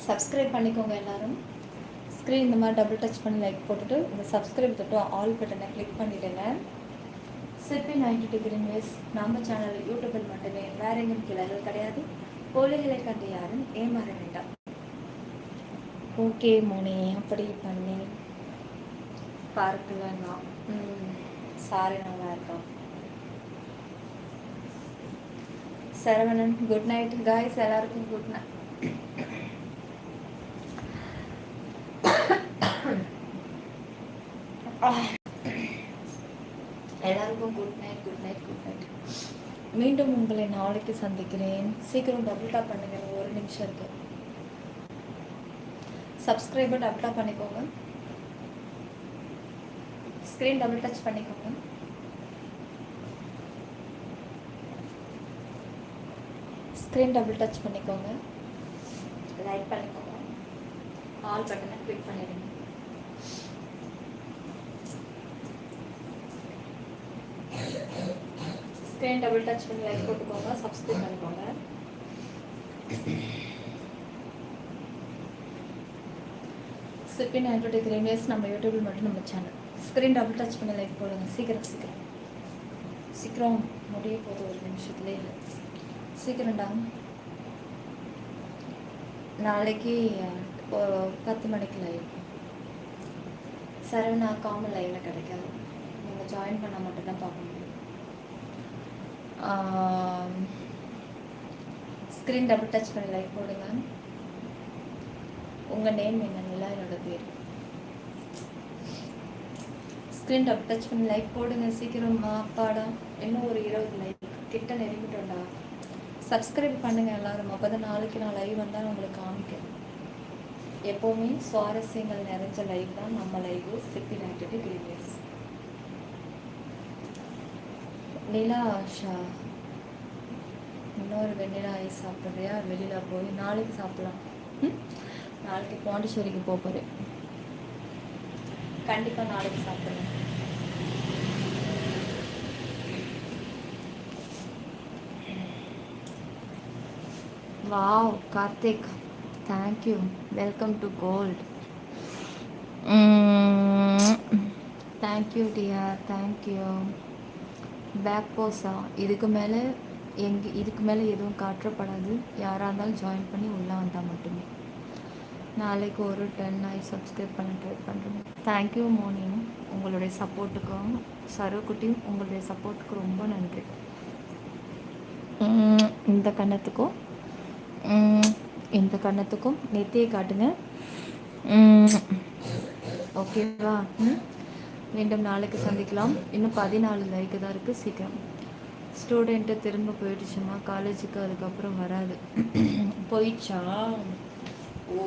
சப்ஸ்கிரைப் பண்ணிக்கோங்க எல்லோரும். ஸ்க்ரீன் இந்த மாதிரி டபுள் டச் பண்ணி லைக் போட்டுட்டு இந்த சப்ஸ்கிரைப் தொட்டு ஆல் பட்டனை கிளிக் பண்ணிவிடுங்க. சிற்பி 90 டிகிரி நியூஸ் நம்ம சேனல் யூடியூபில் மட்டுமே, வேற எங்கும் கிளைகள் கிடையாது. போலிகளை கண்டு யாரும் ஏமாற வேண்டாம். ஓகே மோனே, அப்படி பண்ணி பார்க்கலன்னா சாரி, நல்லா இருக்கா. சரவணன் குட் நைட் காய்ஸ், எல்லாருக்கும் குட் நைட். எல்லாருக்கும் குட் நைட். மீண்டும் உங்களை நாளைக்கு சந்திக்கிறேன். சீக்கிரம் டபுள் டாப் பண்ணுங்க. 1 நிமிஷம் இருக்கு. சப்ஸ்கிரைபர் டபுள் டாப் பண்ணிக்கோங்க. ஸ்க்ரீன் டபுள் டச் பண்ணிக்கோங்க. ஸ்க்ரீன் டபுள் டச் பண்ணிக்கோங்க. லைக் பண்ணிக்கோங்க. ஆல் பட்டனை கிளிக் பண்ணிடுங்க. ஸ்க்ரீன் டபுள் டச் பண்ணி லைக் போட்டுக்கோங்க, சப்ஸ்கிரைப் பண்ணிக்கோங்க. சிப்பி 90 டிகிரி நியூஸ் நம்ம யூடியூபில் மட்டும் நம்ம சேனல். ஸ்க்ரீன் டபுள் டச் பண்ணி லைக் போடுங்க. சீக்கிரம் முடிய போகுது. 1 நிமிஷத்துலேயே இல்லை. சீக்கிரம்டா. நாளைக்கு 10 மணிக்கு லைவ். சரவணா காமன் லைவில் கிடைக்காது, நீங்கள் ஜாயின் பண்ண மட்டும்தான் பார்க்க முடியும். ஸ்க்ரீன் டபுள் டச் பண்ணி லைக் போடுங்க. உங்கள் நேம் என்ன? நிலா என்னோட பேர். ஸ்க்ரீன் டச் பண்ணி லைக் போடுங்க சீக்கிரம். அப்பாடா இன்னும் ஒரு 20 லைக் கிட்ட நெருங்கிட்டோம்டா. சப்ஸ்கிரைப் பண்ணுங்கள் எல்லோரும். அப்போ தான் நாளைக்கு நான் லைவ் வந்தால் உங்களுக்கு காமிக்கிறேன். எப்போவுமே சுவாரஸ்யங்கள் நிறைஞ்ச லைவ் தான் நம்ம லைவ். சிப்பி நைட்டு கிரீனியஸ் நிலா ஆஷா. இன்னொரு வெண்ணிலா ஐஸ் சாப்பிட்றியா? வெளியில் போய் நாளைக்கு சாப்பிட்லாம். நாளைக்கு பாண்டிச்சேரிக்கு போக போகிறேன். கண்டிப்பாக நாளைக்கு சாப்பிட்றேன். Wow Karthik, thank you. Welcome to gold. Thank you dear, thank you. Back போஸா? இதுக்கு மேலே எதுவும் காட்டப்படாது. யாராக இருந்தாலும் ஜாயின் பண்ணி உள்ளே வந்தால் மட்டுமே. நாளைக்கு ஒரு 10 ஆகி சப்ஸ்கிரைப் பண்ண ட்ரை பண்ணுறேன். தேங்க்யூ மோனி, உங்களுடைய சப்போர்ட்டுக்கும். சரோக்குட்டியும் உங்களுடைய சப்போர்ட்டுக்கு ரொம்ப நன்றி. இந்த கண்ணத்துக்கும் நெத்தியை காட்டுங்க. ஓகேவா? மீண்டும் நாளைக்கு சந்திக்கலாம். இன்னும் 14 லைக்கு தான் இருக்குது. சீக்கிரம். ஸ்டூடெண்ட்டு திரும்ப போயிடுச்சுமா காலேஜுக்கு, அதுக்கப்புறம் வராது. போயிடுச்சா? ஓ,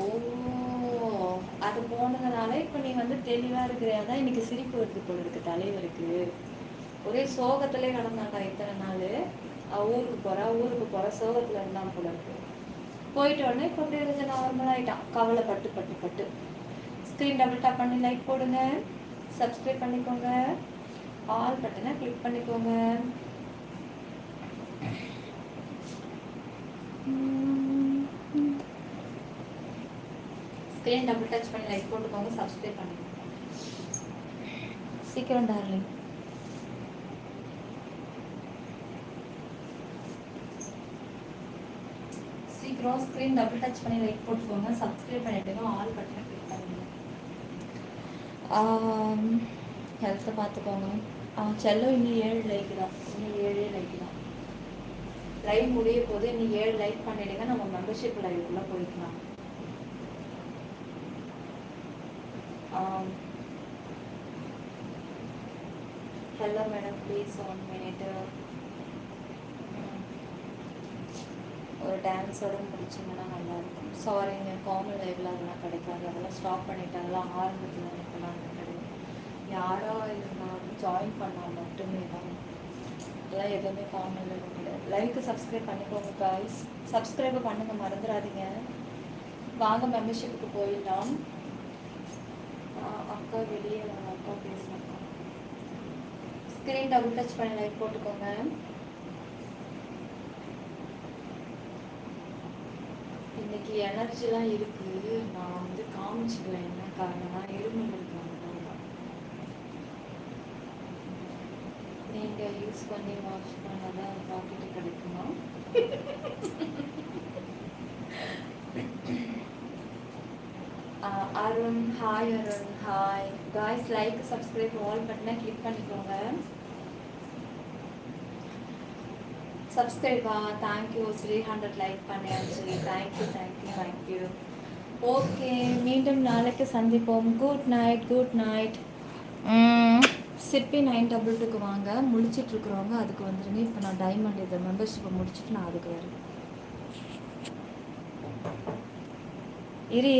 அது போனதுனால இப்போ நீ தெளிவாக இருக்கிறியா? தான் இன்றைக்கி சிரிப்பு வருது போல இருக்குது தலைவருக்கு. ஒரே சோகத்திலே கடந்தாண்டா இத்தனை நாள். ஊருக்கு போகிற சோகத்தில் இருந்தான் போல இருக்கு. போயிட்ட உடனே இப்போ அப்படியே கொஞ்சம் நார்மலாகிட்டான். கவலைப்பட்டு. ஸ்க்ரீன் டபுள் டாப் பண்ணி லைக் போடுங்க. சப்ஸ்கிரைப் பண்ணிக்கோங்க. ஆல் பட்டனை கிளிக் பண்ணிக்கோங்க. ஸ்க்ரீன் டபுள் டச் பண்ணி லைக் போட்டுக்கோங்க. சப்ஸ்கிரைப் பண்ணிக்கோங்க. சீக்கிரம் டார்லிங். சீக்கிரம் ஸ்க்ரீன் டபுள் டச் பண்ணி லைக் போட்டுக்கோங்க. சப்ஸ்கிரைப் பண்ணிவிட்டுங்க. ஆல் பட்டனை கிளிக் பண்ணுங்க. ஹெல்த்தை பார்த்துக்கோங்க. செல்லம் இன்னும் 7 லைக் தான். இன்னும் 7 லைக் தான். லைவ் முடிய போது இன்னும் 7 லைக் பண்ணிடுங்க. நம்ம மெம்பர்ஷிப் லைவுக்குள்ளே போய்க்கலாம். Hello madam, please 1 minute. ஒரு டான்ஸோட முடிச்சிங்கன்னா நல்லாயிருக்கும். சாரிங்க, காமன் லைவில் அதெல்லாம் கிடைக்காது. அதெல்லாம் ஸ்டாப் பண்ணிவிட்டு அதெல்லாம் ஆரம்பத்தில் இப்போலாம் கிடையாது. யாரோ இருந்தாலும் ஜாயின் பண்ணால் மட்டுமே தான். இதெல்லாம் எதுவுமே காமன் லைவ் கிடையாது. லைவுக்கு சப்ஸ்கிரைப் பண்ணிக்கோங்க காய்ஸ். சப்ஸ்கிரைப் பண்ணுங்க, மறந்துடாதீங்க. வாங்க மெம்பர்ஷிப்புக்கு போயிடலாம். அக்கா வெளியே அக்கா பேசுகிறேன். ஸ்க்ரீன் டபுள் டச் பண்ணி லைக் போட்டுக்கோங்க. இன்னைக்கு எனர்ஜிலாம் இருக்குது. நான் காமிச்சுக்கல என்ன காரணம்னா இருமல் இருக்காங்க. நீங்கள் யூஸ் பண்ணி வாஷ் பண்ணதான் பாக்கெட்டு கிடைக்குமா? Arun hi. Arun hi. Guys like subscribe all பட்டனை கிளிக் பண்ணிக்கோங்க. சப்ஸ்கிரைபா? தேங்க்யூ. 300 லைக் பண்ணியாச்சு. தேங்க்யூ. ஓகே, மீண்டும் நாளைக்கு சந்திப்போம். Good night. சிப்பி 922க்கு வாங்க. முடிச்சிட்ருக்குறவங்க அதுக்கு வந்துடுங்க. இப்போ நான் டைமண்ட் இதை மெம்பர்ஷிப்பை முடிச்சுட்டு நான் அதுக்கு வரேன். இரு